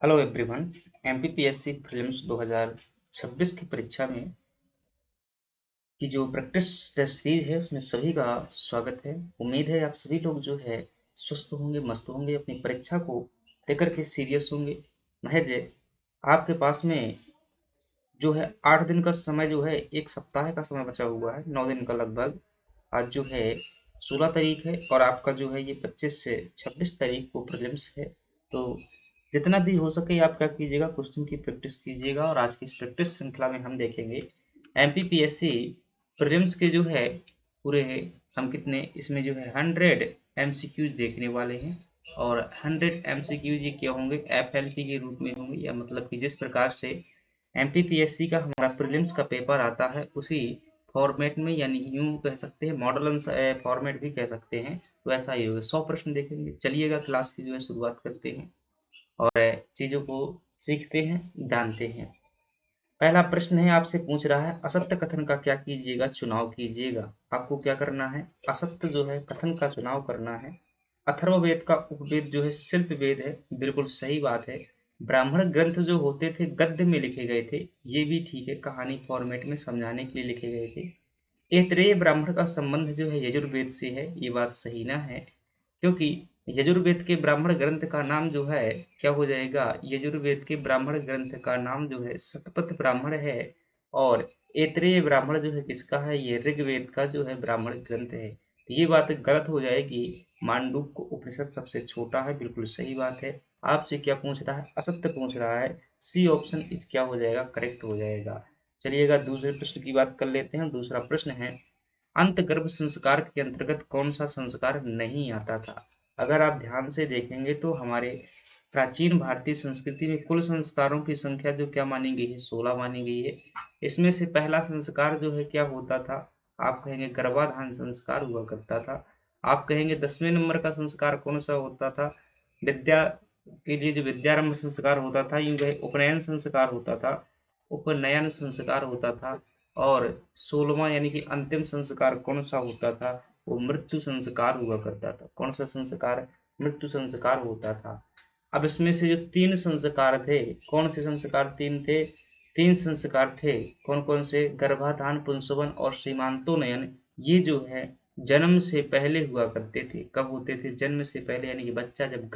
Hello everyone. MPPSC prelims 2026 की परीक्षा में की जो प्रैक्टिस टेस्ट सीरीज है उसमें सभी का स्वागत है। उम्मीद है आप सभी लोग जो है स्वस्थ होंगे, मस्त होंगे, अपनी परीक्षा को लेकर के सीरियस होंगे। महज आपके पास में जो है 8 दिन का समय, जो है एक सप्ताह का समय बचा हुआ है, 9 दिन का लगभग। आज जो है 16 तारीख है और आपका जो है ये 25 से 26 तारीख को प्रीलिम्स है। तो जितना भी हो सके आप क्या कीजिएगा, क्वेश्चन की प्रैक्टिस कीजिएगा। और आज की इस प्रैक्टिस श्रृंखला में हम देखेंगे एमपीपीएससी प्रीलिम्स के जो है पूरे हम कितने इसमें जो है 100 एमसीक्यूज देखने वाले हैं। और 100 एमसीक्यूज ये क्या होंगे, एफएलपी के रूप में होंगे, या मतलब कि जिस प्रकार से एमपीपीएससी का हमारा प्रीलिम्स का पेपर आता है उसी फॉर्मेट में, यानी यूं कह सकते हैं मॉडल फॉर्मेट भी कह सकते हैं, वैसा ही होगा। 100 प्रश्न देखेंगे। चलिएगा क्लास की जो है शुरुआत करते हैं और चीज़ों को सीखते हैं, जानते हैं। पहला प्रश्न है, आपसे पूछ रहा है असत्य कथन का क्या कीजिएगा, चुनाव कीजिएगा। आपको क्या करना है, असत्य जो है कथन का चुनाव करना है। अथर्ववेद का उपवेद जो है शिल्प वेद है, बिल्कुल सही बात है। ब्राह्मण ग्रंथ जो होते थे गद्य में लिखे गए थे, ये भी ठीक है, कहानी फॉर्मेट में समझाने के लिए लिखे गए थे। ऐतरेय ब्राह्मण का संबंध जो है यजुर्वेद से है, ये बात सही ना है, क्योंकि यजुर्वेद के ब्राह्मण ग्रंथ का नाम जो है क्या हो जाएगा, यजुर्वेद के ब्राह्मण ग्रंथ का नाम जो है शतपथ ब्राह्मण है। और ऐतरेय ब्राह्मण जो है किसका है, ये ऋग्वेद का जो है ब्राह्मण ग्रंथ है। तो ये बात गलत हो जाएगी। मांडूक्य उपनिषद सबसे छोटा है, बिल्कुल सही बात है। आपसे क्या पूछ रहा है, असत्य पूछ रहा है। सी ऑप्शन इस क्या हो जाएगा, करेक्ट हो जाएगा। चलिएगा दूसरे प्रश्न की बात कर लेते हैं। दूसरा प्रश्न है, अंतर्गर्भ संस्कार के अंतर्गत कौन सा संस्कार नहीं आता था। अगर आप ध्यान से देखेंगे तो हमारे प्राचीन भारतीय संस्कृति में कुल संस्कारों की संख्या जो क्या मानी गई है, 16 मानी गई है। इसमें से पहला संस्कार जो है क्या होता था, आप कहेंगे गर्भाधान संस्कार हुआ करता था। आप कहेंगे 10वें नंबर का संस्कार कौन सा होता था, विद्या के लिए जो विद्यारंभ संस्कार होता था, यूं कहे उपनयन संस्कार होता था, उपनयन संस्कार होता था। और 16वां यानी कि अंतिम संस्कार कौन सा होता था, वो मृत्यु संस्कार हुआ करता था। कौन सा संस्कार, मृत्यु संस्कार होता था। अब इसमें से जो 3 संस्कार थे, कौन से संस्कार 3 थे, 3 संस्कार थे, कौन कौन से, गर्भाधान, पुंसवन और सीमांतोनयन। ये जो है जन्म से पहले हुआ करते थे। कब होते थे, जन्म से पहले, यानी कि बच्चा जब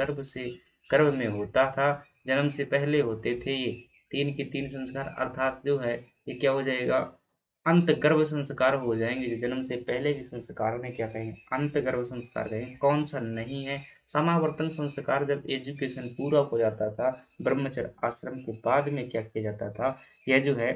गर्भ में होता था, जन्म से पहले होते थे ये 3 के 3 संस्कार। अर्थात जो है ये क्या हो जाएगा, अंत गर्भ संस्कार हो जाएंगे। जो जन्म से पहले के संस्कार में क्या कहें, अंत गर्भ संस्कार कहें। कौन सा नहीं है, समावर्तन संस्कार। जब एजुकेशन पूरा हो जाता था, ब्रह्मचर्य आश्रम के बाद में क्या किया जाता था, यह जो है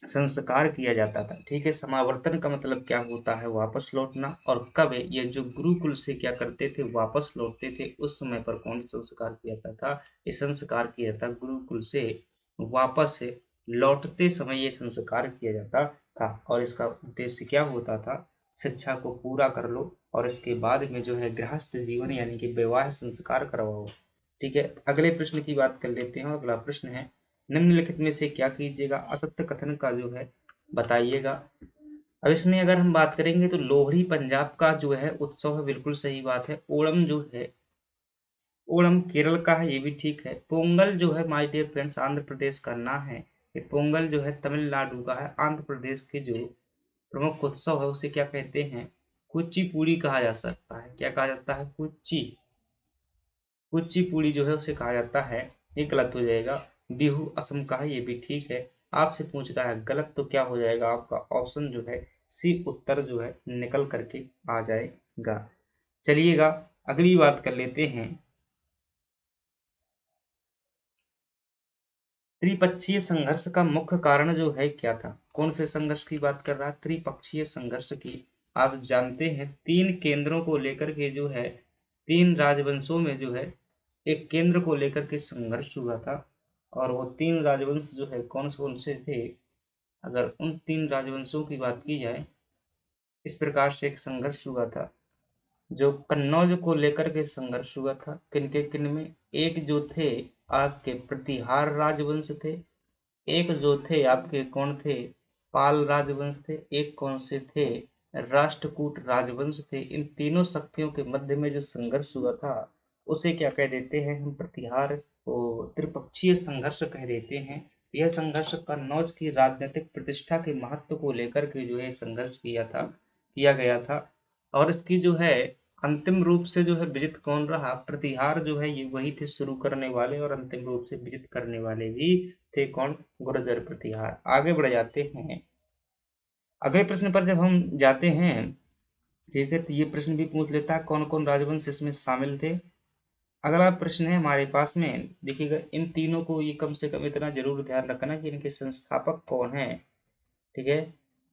संस्कार किया जाता था। ठीक है, समावर्तन का मतलब क्या होता है, वापस लौटना। और कब ये जो गुरुकुल से क्या करते थे, वापस लौटते थे, उस समय पर कौन संस्कार किया जाता था, ये संस्कार किया जाता गुरुकुल से वापस लौटते समय, ये संस्कार किया जाता था। और इसका उद्देश्य क्या होता था, शिक्षा को पूरा कर लो और इसके बाद में जो है गृहस्थ जीवन यानी कि विवाह संस्कार करवाओ। ठीक है, अगले प्रश्न की बात कर लेते हैं। अगला प्रश्न है, निम्नलिखित में से क्या कीजिएगा, असत्य कथन का जो है बताइएगा। अब इसमें अगर हम बात करेंगे तो लोहड़ी पंजाब का जो है उत्सव है, बिल्कुल सही बात है। ओणम जो है, ओणम केरल का है, ये भी ठीक है। पोंगल जो है my dear friends Andhra Pradesh का ना है। ये पोंगल जो है तमिलनाडु का है। आंध्र प्रदेश के जो प्रमुख उत्सव है उसे क्या कहते हैं, कुचिपुड़ी कहा जा सकता है। क्या कहा जाता है, कुचिपुड़ी जो है उसे कहा जाता है। ये गलत हो जाएगा। बिहू असम का है, ये भी ठीक है। आपसे पूछ रहा है गलत, तो क्या हो जाएगा आपका ऑप्शन जो है सी उत्तर जो है निकल करके आ जाएगा। चलिएगा अगली बात कर लेते हैं। त्रिपक्षीय संघर्ष का मुख्य कारण जो है क्या था, कौन से संघर्ष की बात कर रहा है, त्रिपक्षीय संघर्ष की। आप जानते हैं 3 केंद्रों को लेकर के जो है 3 राजवंशों में जो है एक केंद्र को लेकर के संघर्ष हुआ था। और वो 3 राजवंश जो है कौन से थे, अगर उन 3 राजवंशों की बात की जाए, इस प्रकार से एक संघर्ष हुआ था। जो कन्नौज को लेकर के संघर्ष हुआ था, किन में, एक जो थे आपके प्रतिहार राजवंश थे, एक जो थे आपके कौन थे, पाल राजवंश थे, एक कौन से थे, राष्ट्रकूट राजवंश थे। इन तीनों शक्तियों के मध्य में जो संघर्ष हुआ था उसे क्या कह देते हैं हम, प्रतिहार को त्रिपक्षीय संघर्ष कह देते हैं। यह संघर्ष कन्नौज की राजनीतिक प्रतिष्ठा के महत्व को लेकर के जो है संघर्ष किया गया था। और इसकी जो है अंतिम रूप से जो है विजित कौन रहा, प्रतिहार जो है ये वही थे शुरू करने वाले, और अंतिम रूप से विजित करने वाले भी थे कौन, गुर्जर प्रतिहार। आगे बढ़ जाते हैं अगले प्रश्न पर। जब हम जाते हैं, ठीक है, तो ये प्रश्न भी पूछ लेता है कौन कौन राजवंश इसमें शामिल थे। अगला प्रश्न है हमारे पास में, देखिएगा इन तीनों को ये कम से कम इतना जरूर ध्यान रखना कि इनके संस्थापक कौन है। ठीक है,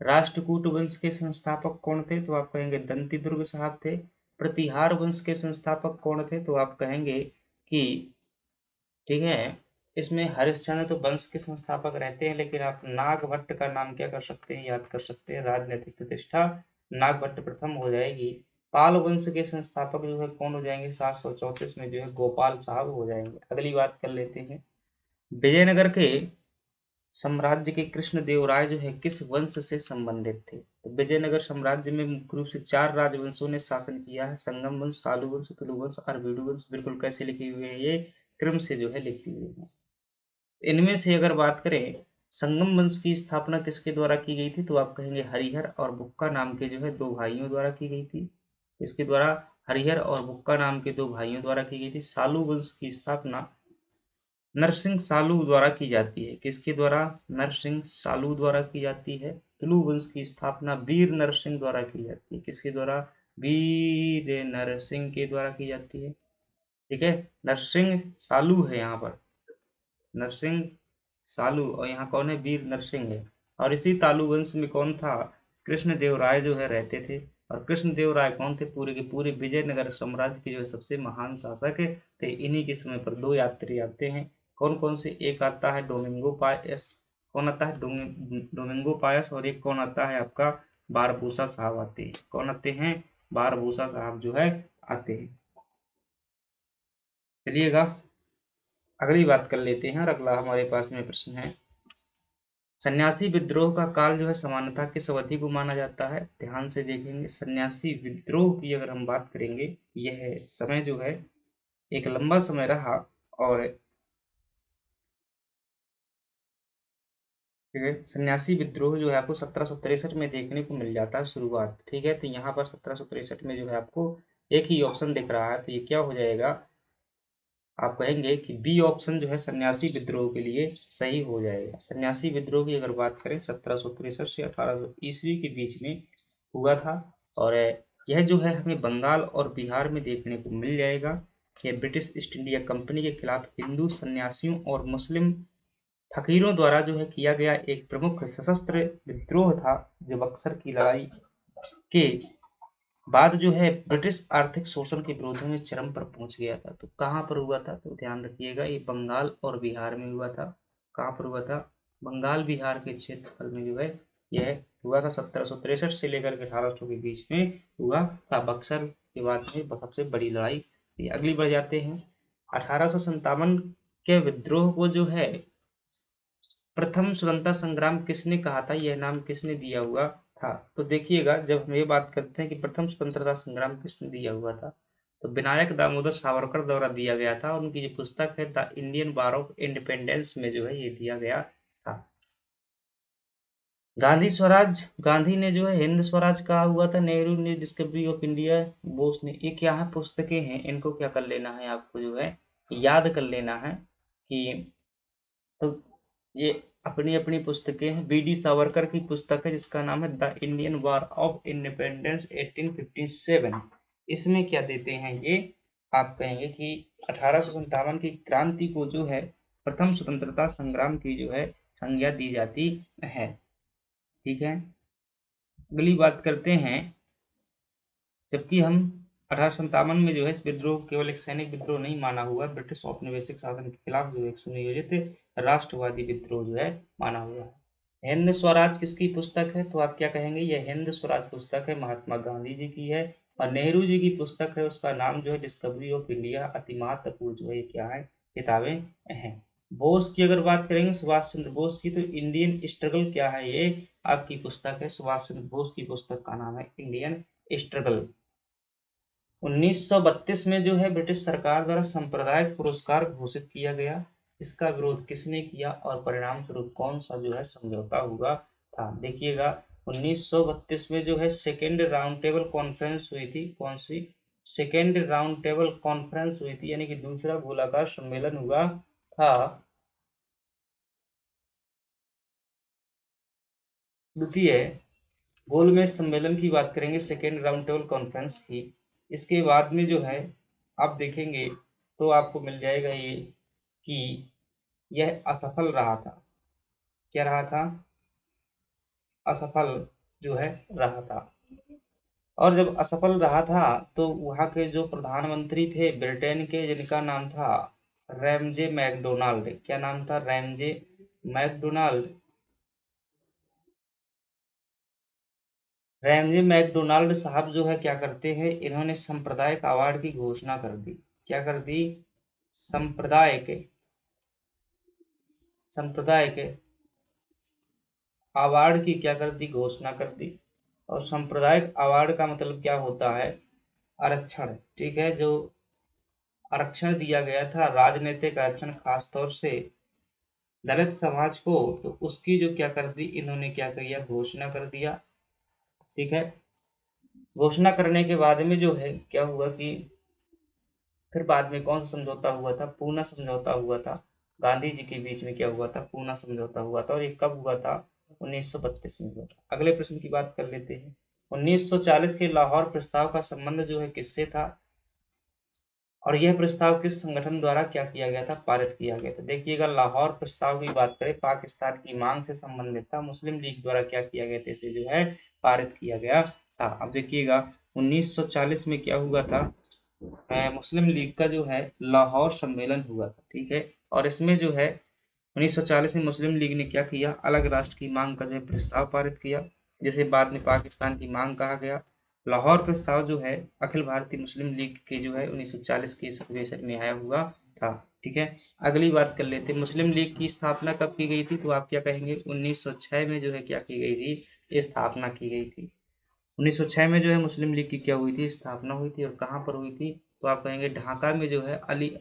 राष्ट्रकूट वंश के संस्थापक कौन थे, तो आप कहेंगे दंती दुर्ग साहब थे। प्रतिहार वंश के संस्थापक कौन थे, तो आप कहेंगे कि, ठीक है, इसमें हरिश्चंद्र तो वंश के संस्थापक रहते हैं, लेकिन आप नागभट्ट का नाम क्या कर सकते हैं, याद कर सकते हैं। राजनीतिक प्रतिष्ठा नागभट्ट प्रथम हो जाएगी। पाल वंश के संस्थापक जो है कौन हो जाएंगे, 734 में जो है गोपाल साहब हो जाएंगे। अगली बात कर लेते हैं, विजयनगर के साम्राज्य के कृष्णदेवराय जो है किस वंश से संबंधित थे। तो विजयनगर साम्राज्य में मुख्य रूप से 4 राजवंशों ने शासन किया है, संगम वंश, सालु वंश, तुलु वंश और वीडु वंश। बिल्कुल कैसे लिखे हुए हैं, ये क्रम से जो है लिखी हुई है। इनमें से अगर बात करें, संगम वंश की स्थापना किसके द्वारा की गई थी, तो आप कहेंगे हरिहर और बुक्का नाम के जो है 2 भाइयों द्वारा की गई थी। इसके द्वारा हरिहर और बुक्का नाम के 2 भाइयों द्वारा की गई थी। सालू वंश की स्थापना नरसिंह सालू द्वारा की जाती है। किसके द्वारा, नरसिंह सालू द्वारा की जाती है। तुलु वंश की स्थापना वीर नरसिंह द्वारा की जाती है। किसके द्वारा, वीर नरसिंह के द्वारा की जाती है। ठीक है, नरसिंह सालू है यहाँ पर, नरसिंह सालू, और यहाँ कौन है, वीर नरसिंह है। और इसी तालु वंश में कौन था, कृष्णदेव राय जो है रहते थे। और कृष्णदेव राय कौन थे, पूरे के पूरे विजयनगर साम्राज्य के जो है सबसे महान शासक थे। इन्हीं के समय पर 2 यात्री आते हैं। कौन कौन से, एक आता है डोमिंगो पायस, कौन आता है, डोमिंगो पायस, और एक कौन आता है आपका, बारबूसा साहब आते हैं। कौन आते हैं, बारबूसा साहब जो है आते हैं। चलिएगा अगली बात कर लेते हैं, और अगला हमारे पास में प्रश्न है, सन्यासी विद्रोह का काल जो है सामान्यतः किस अवधि को माना जाता है। ध्यान से देखेंगे, सन्यासी विद्रोह की अगर हम बात करेंगे, यह समय जो है एक लंबा समय रहा। और ठीक है, सन्यासी विद्रोह जो है आपको 1763 में देखने को मिल जाता है शुरुआत। ठीक है, तो यहाँ पर 1763 में जो है आपको एक ही ऑप्शन दिख रहा है, तो ये क्या हो जाएगा, आप कहेंगे कि बी ऑप्शन जो है सन्यासी विद्रोह के लिए सही हो जाएगा। सन्यासी विद्रोह की अगर बात करें 1763 से 1800 ईस्वी के बीच में हुआ था। और यह जो है हमें बंगाल और बिहार में देखने को मिल जाएगा। यह ब्रिटिश ईस्ट इंडिया कंपनी के खिलाफ हिंदू सन्यासियों और मुस्लिम फकीरों द्वारा जो है किया गया एक प्रमुख सशस्त्र विद्रोह था, जो बक्सर की लड़ाई के बाद जो है ब्रिटिश आर्थिक शोषण के विरोध में चरम पर पहुंच गया था। तो कहाँ पर हुआ था, तो ध्यान रखिएगा, ये बंगाल और बिहार में हुआ था। कहाँ पर हुआ था, बंगाल बिहार के क्षेत्रफल में जो है यह हुआ था। 1763 से लेकर के 1800 के बीच में हुआ था। बक्सर के बाद में सबसे बड़ी लड़ाई थी। अगली बढ़ जाते हैं, 1857 के विद्रोह को जो है प्रथम स्वतंत्रता संग्राम किसने कहा था, यह नाम किसने दिया हुआ था। तो देखिएगा, जब हम ये बात करते हैं कि प्रथम स्वतंत्रता संग्राम किसने दिया हुआ था, तो विनायक दामोदर सावरकर द्वारा दिया गया था। उनकी जो पुस्तक है the Indian war of independence में जो है ये दिया गया था। गांधी स्वराज, गांधी ने जो है हिंद स्वराज कहा हुआ था। नेहरू ने डिस्कवरी ऑफ इंडिया, बोस ने, ये क्या है, पुस्तकें हैं, इनको क्या कर लेना है, आपको जो है याद कर लेना है कि, तो ये अपनी अपनी पुस्तकें हैं। बी डी सावरकर की पुस्तक है जिसका नाम है the Indian war of independence 1857। इसमें क्या देते हैं ये, आप कहेंगे कि 1857 की क्रांति को जो है प्रथम स्वतंत्रता संग्राम की जो है संज्ञा दी जाती है। ठीक है, अगली बात करते हैं, जबकि हम 1857 में जो है इस विद्रोह को केवल एक सैनिक विद्रोह नहीं माना हुआ, ब्रिटिश औपनिवेशिक शासन के खिलाफ जो एक सुनियोजित राष्ट्रवादी विद्रोह जो है माना हुआ है। हिंद स्वराज किसकी पुस्तक है, तो आप क्या कहेंगे, यह हिंद स्वराज पुस्तक है, महात्मा गांधी जी की है। और नेहरू जी की पुस्तक है, उसका नाम जो है डिस्कवरी ऑफ इंडिया। अति महत्वपूर्ण जो है क्या है, किताबें हैं। बोस की अगर बात करेंगे, सुभाष चंद्र बोस की, तो इंडियन स्ट्रगल क्या है, ये आपकी पुस्तक है। सुभाष चंद्र बोस की पुस्तक का नाम है इंडियन स्ट्रगल। 1932 में जो है ब्रिटिश सरकार द्वारा सांप्रदायिक पुरस्कार घोषित किया गया। इसका विरोध किसने किया और परिणाम स्वरूप कौन सा जो है समझौता हुआ था? देखिएगा 1932 में जो है सेकेंड राउंड टेबल कॉन्फ्रेंस हुई थी। कौन सी? सेकेंड राउंड टेबल कॉन्फ्रेंस हुई थी, यानी कि दूसरा गोलाकार सम्मेलन हुआ था। द्वितीय गोलमेज सम्मेलन की बात करेंगे, सेकेंड राउंड टेबल कॉन्फ्रेंस की। इसके बाद में जो है आप देखेंगे तो आपको मिल जाएगा ये कि यह असफल रहा था। क्या रहा था? असफल जो है रहा था। और जब असफल रहा था तो वहाँ के जो प्रधानमंत्री थे ब्रिटेन के, जिनका नाम था रैमजे मैकडोनाल्ड। क्या नाम था? Ramsay McDonald. रैमजे मैकडोनाल्ड साहब जो है क्या करते हैं, इन्होंने सांप्रदायिक अवार्ड की घोषणा कर दी। क्या कर दी? सांप्रदायिक सांप्रदायिक अवार्ड की क्या कर दी? घोषणा कर दी। और सांप्रदायिक अवार्ड का मतलब क्या होता है? आरक्षण। ठीक है, जो आरक्षण दिया गया था, राजनीतिक आरक्षण, खासतौर से दलित समाज को, तो उसकी जो क्या कर दी, इन्होंने क्या किया? घोषणा कर दिया। ठीक है, घोषणा करने के बाद में जो है क्या हुआ कि फिर बाद में कौन सा समझौता हुआ था? पूना समझौता हुआ था। गांधी जी के बीच में क्या हुआ था? पूना समझौता हुआ था। और ये कब हुआ था? 1932 में हुआ था। अगले प्रश्न की बात कर लेते हैं। 1940 के लाहौर प्रस्ताव का संबंध जो है किससे था? और यह प्रस्ताव किस संगठन द्वारा क्या किया गया था? पारित किया गया था। देखिएगा, लाहौर प्रस्ताव की बात करें, पाकिस्तान की मांग से संबंधित था। मुस्लिम लीग द्वारा क्या किया गया था? इसे जो है पारित किया गया था। अब देखिएगा 1940 में क्या हुआ था? मुस्लिम लीग का जो है लाहौर सम्मेलन हुआ था। ठीक है, और इसमें जो है 1940 में मुस्लिम लीग ने क्या किया? अलग राष्ट्र की मांग का जो है प्रस्ताव पारित किया, जिसे बाद में पाकिस्तान की मांग कहा गया। लाहौर प्रस्ताव जो है अखिल भारतीय मुस्लिम लीग के जो है 1940 के इस अधिवेशन में आया हुआ था। ठीक है, अगली बात कर लेते हैं। मुस्लिम लीग की स्थापना कब की गई थी? तो आप क्या कहेंगे? 1906 में जो है क्या की गई थी? स्थापना की गई थी। 1906 में जो है मुस्लिम लीग की क्या हुई थी? स्थापना हुई थी। और कहाँ पर हुई थी? तो आप कहेंगे ढाका में जो है अली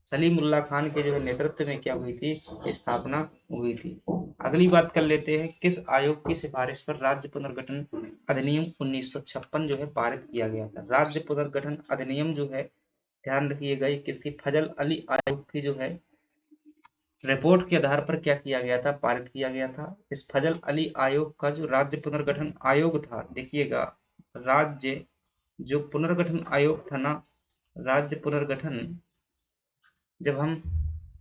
सलीमुल्लाह खान के जो है नेतृत्व में क्या हुई थी? स्थापना हुई थी। अगली बात कर लेते हैं, किस आयोग की सिफारिश पर राज्य पुनर्गठन अधिनियम 1956 जो है पारित किया गया था? राज्य पुनर्गठन अधिनियम जो है, ध्यान रखिएगा, ये किसकी? फजल अली आयोग की जो है रिपोर्ट के आधार पर क्या किया गया था? पारित किया गया था। इस फजल अली आयोग का जो राज्य पुनर्गठन आयोग था, देखिएगा, राज्य जो पुनर्गठन आयोग था ना, राज्य पुनर्गठन, जब हम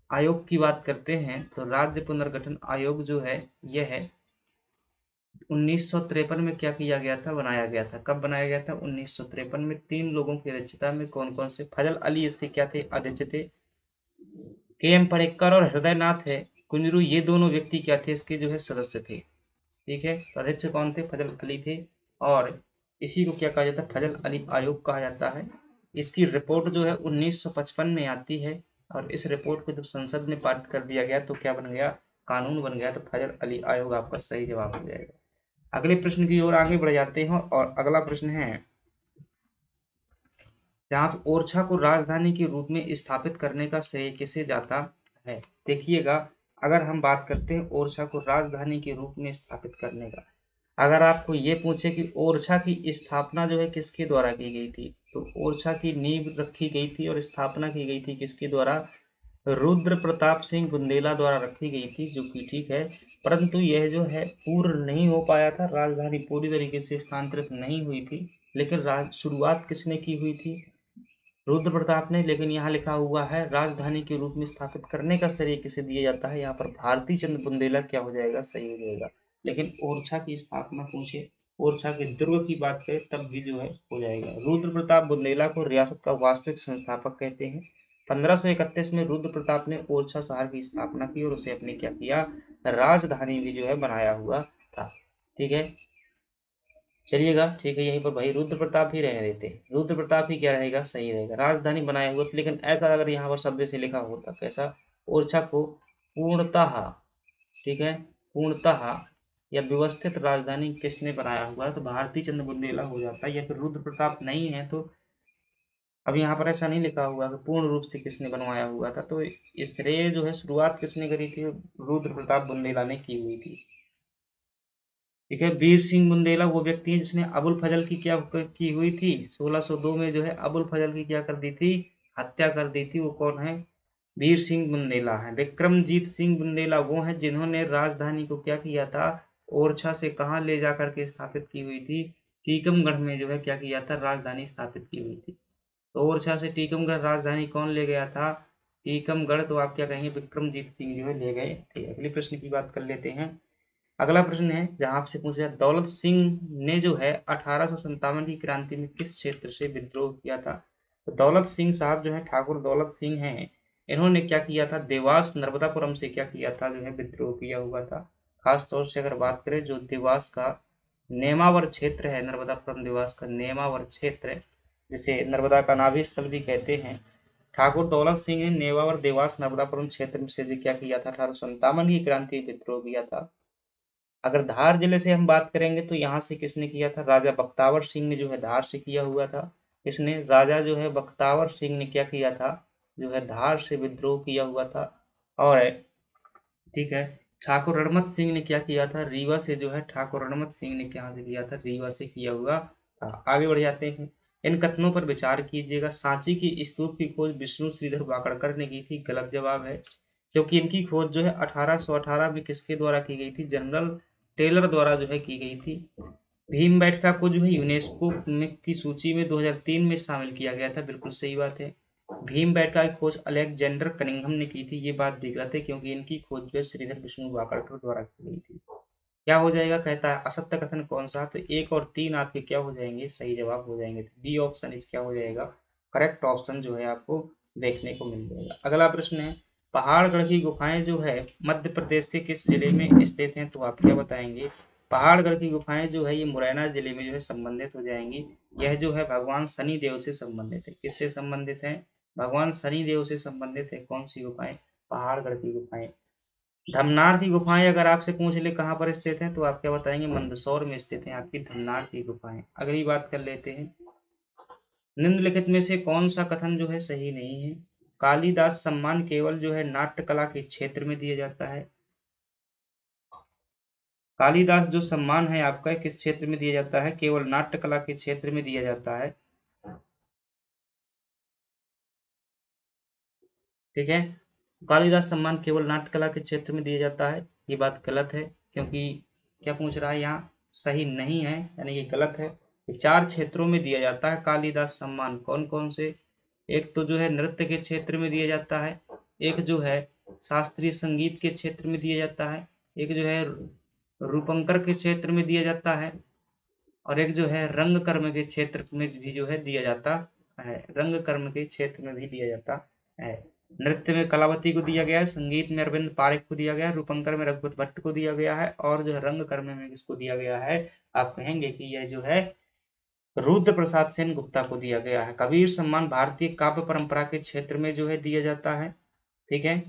आयोग की बात करते हैं तो राज्य पुनर्गठन आयोग जो है यह है 1953 में क्या किया गया था? बनाया गया था। कब बनाया गया था? 1953 में। 3 लोगों की अध्यक्षता में। कौन कौन से? फजल अली इसके क्या थे? अध्यक्ष थे। के एम परेक्कर और हृदयनाथ है कुंजरू, ये दोनों व्यक्ति क्या थे? इसके जो है सदस्य थे। ठीक है, तो अध्यक्ष कौन थे? फजल अली थे। और इसी को क्या कहा जाता है? फजल अली आयोग कहा जाता है। इसकी रिपोर्ट जो है 1955 में आती है। और इस रिपोर्ट को जब संसद में पारित कर दिया गया तो क्या बन गया? कानून बन गया। तो फजल अली आयोग आपका सही जवाब हो जाएगा। अगले प्रश्न की ओर आगे बढ़ जाते हैं, और अगला प्रश्न है, जहाँ पे ओरछा को राजधानी के रूप में स्थापित करने का श्रेय किसे जाता है? देखिएगा, अगर हम बात करते हैं ओरछा को राजधानी के रूप में स्थापित करने का, अगर आपको ये पूछे कि ओरछा की स्थापना जो है किसके द्वारा की गई थी, तो ओरछा की नींव रखी गई थी और स्थापना की गई थी किसके द्वारा? रुद्र प्रताप सिंह बुंदेला द्वारा रखी गई थी, जो कि ठीक है। परंतु यह जो है पूर्ण नहीं हो पाया था, राजधानी पूरी तरीके से स्थानांतरित नहीं हुई थी। लेकिन शुरुआत किसने की हुई थी? रुद्र प्रताप ने। लेकिन यहाँ लिखा हुआ है राजधानी के रूप में स्थापित करने का श्रेय किसे दिया जाता है? यहाँ पर भारती चंद्र बुंदेला क्या हो जाएगा? सही हो जाएगा। लेकिन ओरछा की स्थापना पूछे, ओरछा के दुर्ग की बात करें, तब भी जो है हो जाएगा। रुद्र प्रताप बुंदेला को रियासत का वास्तविक संस्थापक कहते हैं। 1531 में रुद्र प्रताप ने ओरछा शहर की स्थापना की और उसे अपने क्या किया? राजधानी भी जो है बनाया हुआ था। ठीक है, चलिएगा, ठीक है, यहीं पर भाई रुद्र प्रताप ही रह देते, रुद्र प्रताप ही क्या रहेगा? सही रहेगा। राजधानी बनाया हुआ, लेकिन ऐसा अगर यहाँ पर शब्द से लिखा होता कैसा? ओरछा को पूर्णतः, ठीक है, पूर्णतः या व्यवस्थित राजधानी किसने बनाया हुआ है? तो भारती चंद्र बुंदेला हो जाता है। या फिर रुद्र प्रताप नहीं है तो अब यहाँ पर ऐसा नहीं लिखा हुआ कि पूर्ण रूप से किसने बनवाया हुआ था, तो इस श्रेय जो है शुरुआत किसने करी थी, रुद्र प्रताप बुंदेला ने की हुई थी। ठीक है, वीर सिंह बुंदेला वो व्यक्ति है जिसने अबुल फजल की क्या की हुई थी, 1602 में जो है अबुल फजल की क्या कर दी थी, हत्या कर दी थी। वो कौन है, वीर सिंह बुंदेला है। विक्रमजीत सिंह बुंदेला वो हैं जिन्होंने राजधानी को क्या किया था, ओरछा से कहाँ ले जा करके स्थापित की हुई थी, टीकमगढ़ में जो है क्या किया था, राजधानी स्थापित की हुई थी। तो ओरछा से टीकमगढ़ राजधानी कौन ले गया था, टीकमगढ़, तो आप क्या कहेंगे, विक्रमजीत सिंह जो है ले गए थे। अगले प्रश्न की बात कर लेते हैं। अगला प्रश्न है जहां आपसे पूछा है, दौलत सिंह ने जो है 1857 की क्रांति में किस क्षेत्र से विद्रोह किया था। तो दौलत सिंह साहब जो है, ठाकुर दौलत सिंह हैं, इन्होंने क्या किया था, देवास नर्मदापुरम से क्या किया था, जो है विद्रोह किया हुआ था। खास तौर से अगर बात करें जो देवास का नेमावर क्षेत्र है, नर्मदापुरम देवास का नेमावर क्षेत्र, जिसे नर्मदा का नाभि स्थल भी कहते हैं, ठाकुर दौलत सिंह ने नेमावर देवास नर्मदापुरम क्षेत्र से क्या किया था, 1857 की क्रांति विद्रोह किया था। अगर धार जिले से हम बात करेंगे तो यहाँ से किसने किया था, राजा बख्तावर सिंह ने जो है धार से किया हुआ था। इसने राजा जो है बख्तावर सिंह ने क्या किया था, जो है धार से विद्रोह किया हुआ था। और ठीक है, ठाकुर रणमत सिंह ने क्या किया था, रीवा से जो है ठाकुर रणमत सिंह ने क्या किया था, रीवा से किया हुआ था। आगे बढ़ जाते हैं। इन कथनों पर विचार कीजिएगा। सांची की स्तूप की खोज विष्णु श्रीधर वाकड़कर ने की थी, गलत जवाब है, क्योंकि इनकी खोज जो है 1818 में किसके द्वारा की गई थी, जनरल टेलर द्वारा जो है की गई थी। भीमबेटका को जो है यूनेस्को में की सूची में 2003 में शामिल किया गया था, बिल्कुल सही बात है। भीमबेटका की खोज अलेक्जेंडर कनिंघम ने की थी, ये बात भी गलत है, क्योंकि इनकी खोज जो है श्रीधर विष्णु वाकड़कर द्वारा की गई थी। क्या हो जाएगा, कहता है असत्य कथन कौन सा, तो 1 और 3 आपके क्या हो जाएंगे, सही जवाब हो जाएंगे। तो डी ऑप्शन इस क्या हो जाएगा, करेक्ट ऑप्शन जो है आपको देखने को मिल जाएगा। अगला प्रश्न है, पहाड़गढ़ की गुफाएं जो है मध्य प्रदेश के किस जिले में स्थित हैं, तो आप क्या बताएंगे। पहाड़गढ़ की गुफाएं जो है ये मुरैना जिले में जो है संबंधित हो जाएंगी। यह जो है भगवान शनि देव से संबंधित है, किससे संबंधित है, भगवान शनि देव से संबंधित है। कौन सी गुफाएं, पहाड़गढ़ की गुफाएं। धमनार की गुफाएं अगर आपसे पूछ ले कहाँ पर स्थित हैं, तो आप क्या बताएंगे, मंदसौर में स्थित हैं आपकी धमनार की गुफाएं। अगली बात कर लेते हैं, निम्नलिखित में से कौन सा कथन जो है सही नहीं है। कालिदास सम्मान केवल जो है नाट्य कला के क्षेत्र में दिया जाता है। कालिदास जो सम्मान है आपका किस क्षेत्र में दिया जाता है, केवल नाट्य कला के क्षेत्र में दिया जाता है। ठीक है, कालिदास सम्मान केवल नाट्य कला के क्षेत्र में दिया जाता है, ये बात गलत है, क्योंकि क्या पूछ रहा है यहाँ, सही नहीं है, यानी कि गलत है। ये 4 क्षेत्रों में दिया जाता है कालिदास सम्मान। कौन कौन से, एक तो जो है नृत्य के क्षेत्र में दिया जाता है, एक जो है शास्त्रीय संगीत के क्षेत्र में दिया जाता है, एक जो है रूपंकर के क्षेत्र में दिया जाता है, और एक जो है रंग कर्म के क्षेत्र में भी जो है दिया जाता है, रंग कर्म के क्षेत्र में भी दिया जाता है। नृत्य में कलावती को दिया गया है, संगीत में अरविंद पारेख को दिया गया है, रूपंकर में रघुपत भट्ट को दिया गया है, और जो है रंग कर्म में किसको दिया गया है, आप कहेंगे कि यह जो है रुद्र प्रसाद सेन गुप्ता को दिया गया है। कबीर सम्मान भारतीय काव्य परंपरा के क्षेत्र में जो है दिया जाता है। ठीक है,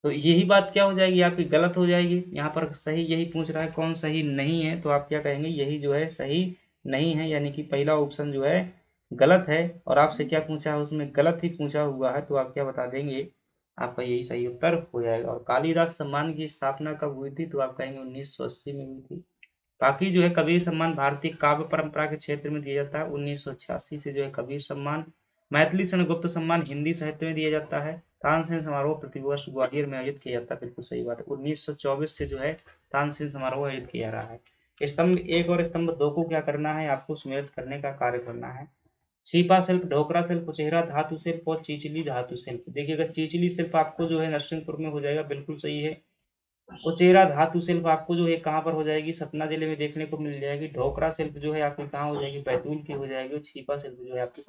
तो यही बात क्या हो जाएगी आपकी, गलत हो जाएगी। यहाँ पर सही यही पूछ रहा है, कौन सही नहीं है, तो आप क्या कहेंगे, यही जो है सही नहीं है, यानी कि पहला ऑप्शन जो है गलत है। और आपसे क्या पूछा है, उसमें गलत ही पूछा हुआ है, तो आप क्या बता देंगे, आपका यही सही उत्तर हो जाएगा। और कालिदास सम्मान की स्थापना कब हुई थी, तो आप कहेंगे 1980 में हुई थी। बाकी जो है कबीर सम्मान भारतीय काव्य परंपरा के क्षेत्र में दिया जाता है, 1986 से जो है कबीर सम्मान। मैथिली शरण गुप्त सम्मान हिंदी साहित्य में दिया जाता है। तानसेन समारोह प्रतिवर्ष ग्वालियर में आयोजित किया जाता है, बिल्कुल सही बात है। 1924 से जो है तानसेन समारोह आयोजित किया जा रहा है। स्तंभ 1 और स्तंभ 2 को क्या करना है, आपको सुमेलित करने का कार्य करना है। छिपा शिल्प, ढोकरा शिल्प, कुचेहरा धातु शिल्प और चीचली धातु शिल्प। देखिएगा चीचली शिल्प आपको जो है नरसिंहपुर में हो जाएगा, बिल्कुल सही है। उचेरा धातु शिल्प आपको जो है कहाँ पर हो जाएगी, सतना जिले में देखने को मिल जाएगी। ढोकरा शिल्प जो है आपकी कहाँ हो जाएगी, बैतूल की हो जाएगी। और छिपा शिल्प जो है आपकी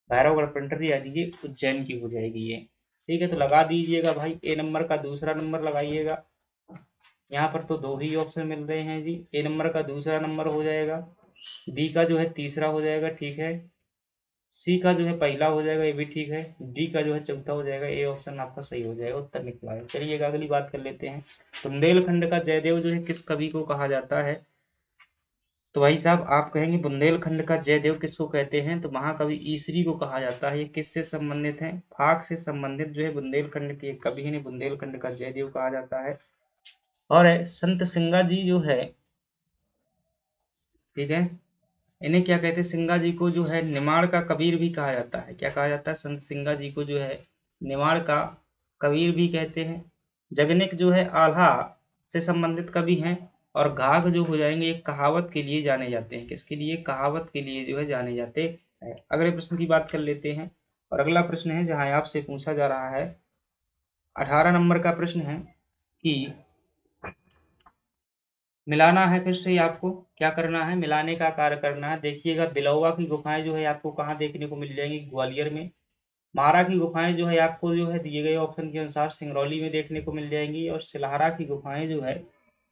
भैरवगढ़ पंडरी यानी कि उज्जैन की हो जाएगी ये। ठीक है, तो लगा दीजिएगा भाई, ए नंबर का दूसरा नंबर लगाइएगा। यहाँ पर तो 2 ही ऑप्शन मिल रहे हैं जी, ए नंबर का दूसरा नंबर हो जाएगा, बी का जो है तीसरा हो जाएगा, ठीक है, सी का जो है पहला हो जाएगा, ये भी ठीक है, डी का जो है चौथा हो जाएगा। ए ऑप्शन आपका सही हो जाएगा, उत्तर निकला है। चलिए अगली बात कर लेते हैं। बुंदेलखंड का जयदेव जो है किस कवि को कहा जाता है, तो भाई साहब आप कहेंगे बुंदेलखंड का जयदेव किसको कहते हैं, तो महाकवि ईसरी को कहा जाता है। ये किससे संबंधित है, फाक से संबंधित जो है बुंदेलखंड के कवि हैं, बुंदेलखंड का जयदेव कहा जाता है। और संत सिंगा जी जो है, ठीक है, इन्हें क्या कहते हैं, सिंगा जी को जो है निमाड़ का कबीर भी कहा जाता है। क्या कहा जाता है, संत सिंगा जी को जो है निमाड़ का कबीर भी कहते हैं। जगनिक जो है आल्हा से संबंधित कवि हैं। और घाघ जो हो जाएंगे एक कहावत के लिए जाने जाते हैं। किसके लिए, कहावत के लिए जो है जाने जाते हैं। अगले प्रश्न की बात कर लेते हैं। और अगला प्रश्न है जहां आपसे पूछा जा रहा है, 18 नंबर का प्रश्न है कि मिलाना है। फिर से ही आपको क्या करना है, मिलाने का कार्य करना है। देखिएगा बिलौवा की गुफाएं जो है आपको कहाँ देखने को मिल जाएंगी, ग्वालियर में। मारा की गुफाएं जो है आपको जो है दिए गए ऑप्शन के अनुसार सिंगरौली में देखने को मिल जाएंगी। और सिलहरा की गुफाएं जो है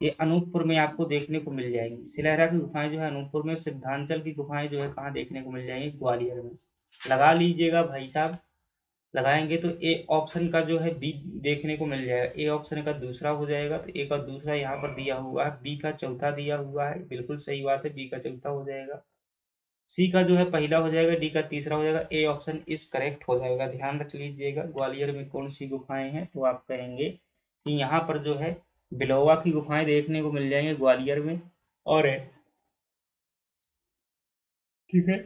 ये अनूपपुर में आपको देखने को मिल जाएंगी। सिलहरा की गुफाएं जो है अनूपपुर में, सिद्धांचल की गुफाएं जो है कहाँ देखने को मिल जाएंगी, ग्वालियर में। लगा लीजिएगा भाई साहब, लगाएंगे तो ए ऑप्शन का जो है बी देखने को मिल जाएगा। ए ऑप्शन का दूसरा हो जाएगा, तो ए का दूसरा यहाँ पर दिया हुआ है, बी का चौथा दिया हुआ है, बिल्कुल सही बात है, बी का चौथा हो जाएगा। सी का जो है पहला हो जाएगा, डी का तीसरा हो जाएगा, ए ऑप्शन इस करेक्ट हो जाएगा। ध्यान रख लीजिएगा, ग्वालियर में कौन सी गुफाएं हैं, तो आप कहेंगे कि यहाँ पर जो है बिलोवा की गुफाएं देखने को मिल जाएंगे ग्वालियर में। और ठीक है,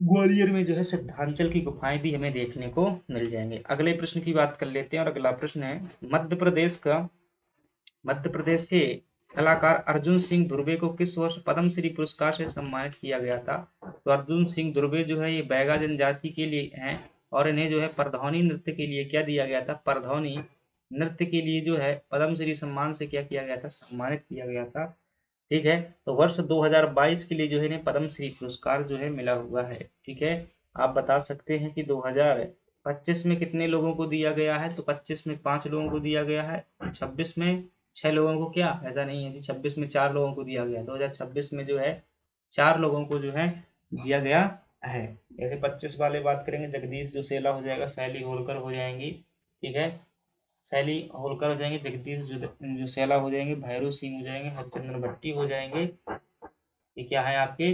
ग्वालियर में जो है सिद्धांचल की गुफाएं भी हमें देखने को मिल जाएंगे। अगले प्रश्न की बात कर लेते हैं। और अगला प्रश्न है, मध्य प्रदेश के कलाकार अर्जुन सिंह धुर्वे को किस वर्ष पद्म श्री पुरस्कार से सम्मानित किया गया था। तो अर्जुन सिंह धुर्वे जो है ये बैगा जनजाति के लिए हैं। और इन्हें जो है परधौनी नृत्य के लिए क्या दिया गया था, परधौनी नृत्य के लिए जो है पद्म श्री सम्मान से क्या किया गया था, सम्मानित किया गया था। ठीक है, तो वर्ष 2022 के लिए जो है इन्हें पद्म श्री पुरस्कार जो है मिला हुआ है। ठीक है, आप बता सकते हैं कि 2025 में कितने लोगों को दिया गया है, तो 25 में 5 लोगों को दिया गया है, 26 में 6 लोगों को, क्या ऐसा नहीं है कि 26 में 4 लोगों को दिया गया, 2026 में जो है 4 लोगों को जो है दिया गया है। जैसे 25 वाले बात करेंगे, जगदीश जोसेला हो जाएगा, शैली होलकर हो जाएंगी। ठीक है, शैली होलकर हो जाएंगे, जगदीश जोसेला हो जाएंगे, भैरू सिंह हो जाएंगे, हरचंद्र भट्टी हो जाएंगे। ये क्या है आपके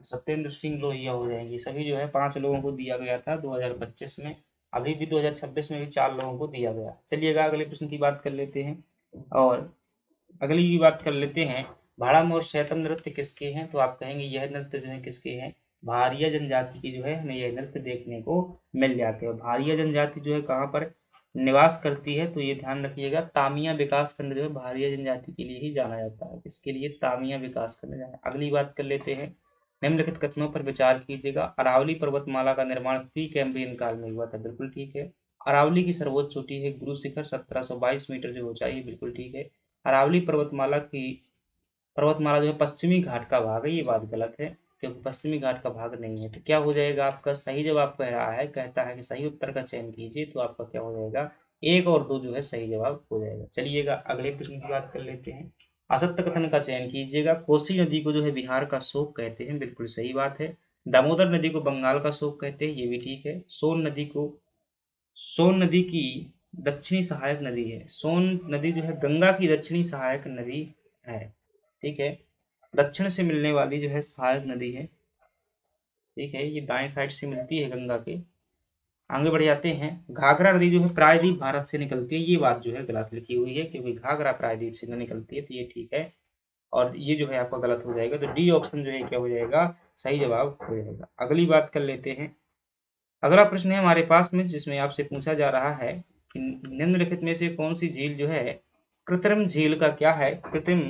सत्येंद्र सिंह लोहिया हो जाएंगे। सभी जो है 5 लोगों को दिया गया था 2025 में। अभी भी 2026 में भी 4 लोगों को दिया गया। चलिएगा अगले प्रश्न की बात कर लेते हैं। और अगली की बात कर लेते हैं, भाड़म और शैतम नृत्य किसके हैं, तो आप कहेंगे यह नृत्य जो है किसके हैं, भारिया जनजाति की जो है हमें यह नृत्य देखने को मिल जाते हैं। भारिया जनजाति जो है कहाँ पर निवास करती है, तो ये ध्यान रखिएगा, तामिया विकास खंड जो है भारिया जनजाति के लिए ही जाना जाता है। इसके लिए तामिया विकास खंड जाना। अगली बात कर लेते हैं, निम्नलिखित कथनों पर विचार कीजिएगा। अरावली पर्वतमाला का निर्माण प्री कैम्ब्रियन काल में हुआ था, बिल्कुल ठीक है। अरावली की सर्वोच्च चोटी है गुरु शिखर, 1722 मीटर जो ऊंचाई है, बिल्कुल ठीक है। अरावली पर्वतमाला जो है पश्चिमी घाट का भाग है, ये बात गलत है, क्योंकि पश्चिमी घाट का भाग नहीं है। तो क्या हो जाएगा आपका सही जवाब, कह रहा है, कहता है कि सही उत्तर का चयन कीजिए, तो आपका क्या हो जाएगा, 1 और 2 जो है सही जवाब हो जाएगा। चलिएगा अगले प्रश्न की बात कर लेते हैं। असत्य कथन का चयन कीजिएगा। कोसी नदी को जो है बिहार का शोक कहते हैं, बिल्कुल सही बात है। दामोदर नदी को बंगाल का शोक कहते हैं, ये भी ठीक है। सोन नदी की दक्षिणी सहायक नदी है। सोन नदी जो है गंगा की दक्षिणी सहायक नदी है। ठीक है, दक्षिण से मिलने वाली जो है सहायक नदी है। ठीक है, ये दाएं साइड से मिलती है गंगा के। आगे बढ़ जाते हैं। घाघरा नदी जो है प्रायद्वीप भारत से निकलती है, ये बात जो है गलत लिखी हुई है, क्योंकि घाघरा प्रायद्वीप से न निकलती है, तो ये ठीक है। और ये जो है आपका गलत हो जाएगा, तो डी ऑप्शन जो है क्या हो जाएगा, सही जवाब हो जाएगा। अगली बात कर लेते हैं। अगला प्रश्न है हमारे पास में, जिसमें आपसे पूछा जा रहा है कि निम्नलिखित में से कौन सी झील जो है कृत्रिम झील का क्या है, कृत्रिम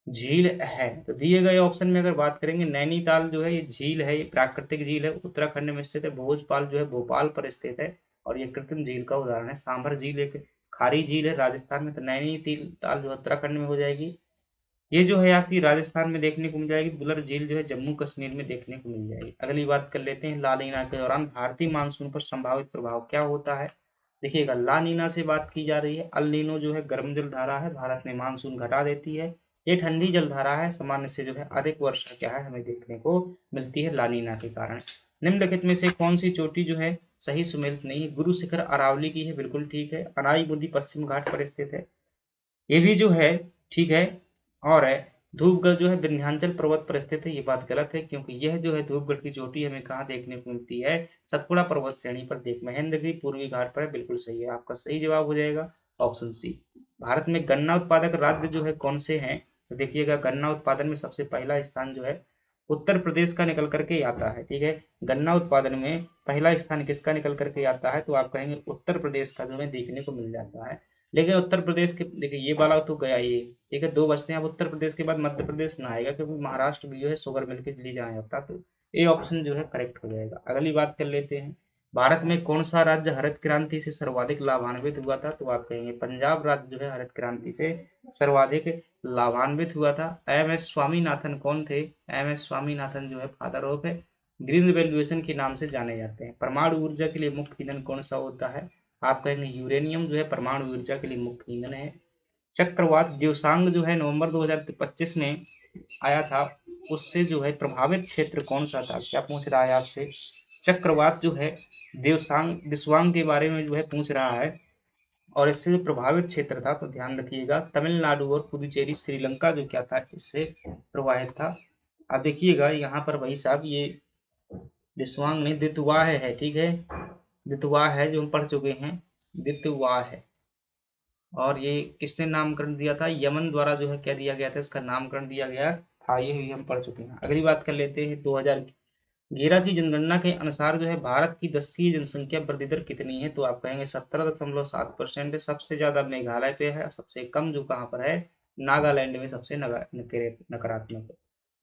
झील है। तो दिए गए ऑप्शन में अगर बात करेंगे, नैनीताल जो है ये झील है, ये प्राकृतिक झील है, उत्तराखंड में स्थित है। भोजपाल जो है भोपाल पर स्थित है, और ये कृत्रिम झील का उदाहरण है। सांभर झील एक खारी झील है राजस्थान में, तो नैनीताल जो उत्तराखंड में हो जाएगी। ये जो है आपकी राजस्थान में देखने को मिल जाएगी। बुलर झील जो है जम्मू कश्मीर में देखने को मिल जाएगी। अगली बात कर लेते हैं, ला नीना के दौरान भारतीय मानसून पर संभावित प्रभाव क्या होता है। देखिएगा, ला नीना से बात की जा रही है। अल नीनो जो है गर्म जल धारा है, भारत में मानसून घटा देती है। ये ठंडी जल धारा है, सामान्य से जो है अधिक वर्षा क्या है हमें देखने को मिलती है ला नीना के कारण। निम्नलिखित में से कौन सी चोटी जो है सही सुमेलित नहीं है। गुरु शिखर अरावली की है, बिल्कुल ठीक है। अनाई बूंदी पश्चिम घाट पर स्थित है, ये भी जो है ठीक है। और है धूपगढ़ जो है विंध्याचल पर्वत पर स्थित है, ये बात गलत है क्योंकि यह जो है धूपगढ़ की चोटी हमें कहाँ देखने को मिलती है, सतपुड़ा पर्वत श्रेणी पर महेंद्रगिरी पूर्वी घाट पर है। बिल्कुल सही है, आपका सही जवाब हो जाएगा ऑप्शन सी। भारत में गन्ना उत्पादक राज्य जो है कौन से हैं, तो देखिएगा गन्ना उत्पादन में सबसे पहला स्थान जो है उत्तर प्रदेश का निकल करके आता है। ठीक है, गन्ना उत्पादन में पहला स्थान किसका निकल करके आता है, तो आप कहेंगे उत्तर प्रदेश का जो है देखने को मिल जाता है। लेकिन उत्तर प्रदेश के देखिए ये वाला तो गया ये, ठीक है, दो बचते हैं। अब उत्तर प्रदेश के बाद मध्य प्रदेश ना आएगा क्योंकि महाराष्ट्र भी जो है शुगर मिल के दिल्ली जाया जाता, तो ये ऑप्शन जो है करेक्ट हो जाएगा। अगली बात कर लेते हैं, भारत में कौन सा राज्य हरित क्रांति से सर्वाधिक लाभान्वित हुआ था, तो आप कहेंगे पंजाब राज्य जो है हरित क्रांति से सर्वाधिक लाभान्वित हुआ था। एम एस स्वामीनाथन कौन थे, एम एस स्वामीनाथन जो है फादर ऑफ ग्रीन रिवॉल्यूशन के नाम से जाने जाते हैं। परमाणु ऊर्जा के लिए मुख्य ईंधन कौन सा होता है, आप कहेंगे यूरेनियम जो है परमाणु ऊर्जा के लिए मुख्य ईंधन है। चक्रवात देवसांग जो है नवंबर 2025 में आया था, उससे जो है प्रभावित क्षेत्र कौन सा था, क्या पूछ रहा है आपसे, चक्रवात जो है देवसांग दिस्वांग के बारे में जो है पूछ रहा है, और इससे जो प्रभावित क्षेत्र था तो ध्यान रखिएगा तमिलनाडु और पुदुचेरी श्रीलंका जो क्या था इससे प्रभावित था। अब देखिएगा यहाँ पर भाई साहब ये दिस्वांग नहीं दितवाह है, ठीक है, दितवाह है जो हम पढ़ चुके हैं, दितवाह है। और ये किसने नामकरण दिया था, यमन द्वारा जो है क्या दिया गया था, इसका नामकरण दिया गया था, ये भी हम पढ़ चुके हैं। अगली बात कर लेते हैं 2011 की जनगणना के अनुसार जो है भारत की 10 की जनसंख्या वृद्धि दर कितनी है, तो आप कहेंगे 17.7% है। सबसे ज्यादा मेघालय पे है, सबसे कम जो कहाँ पर है, नागालैंड में सबसे नकारात्मक है।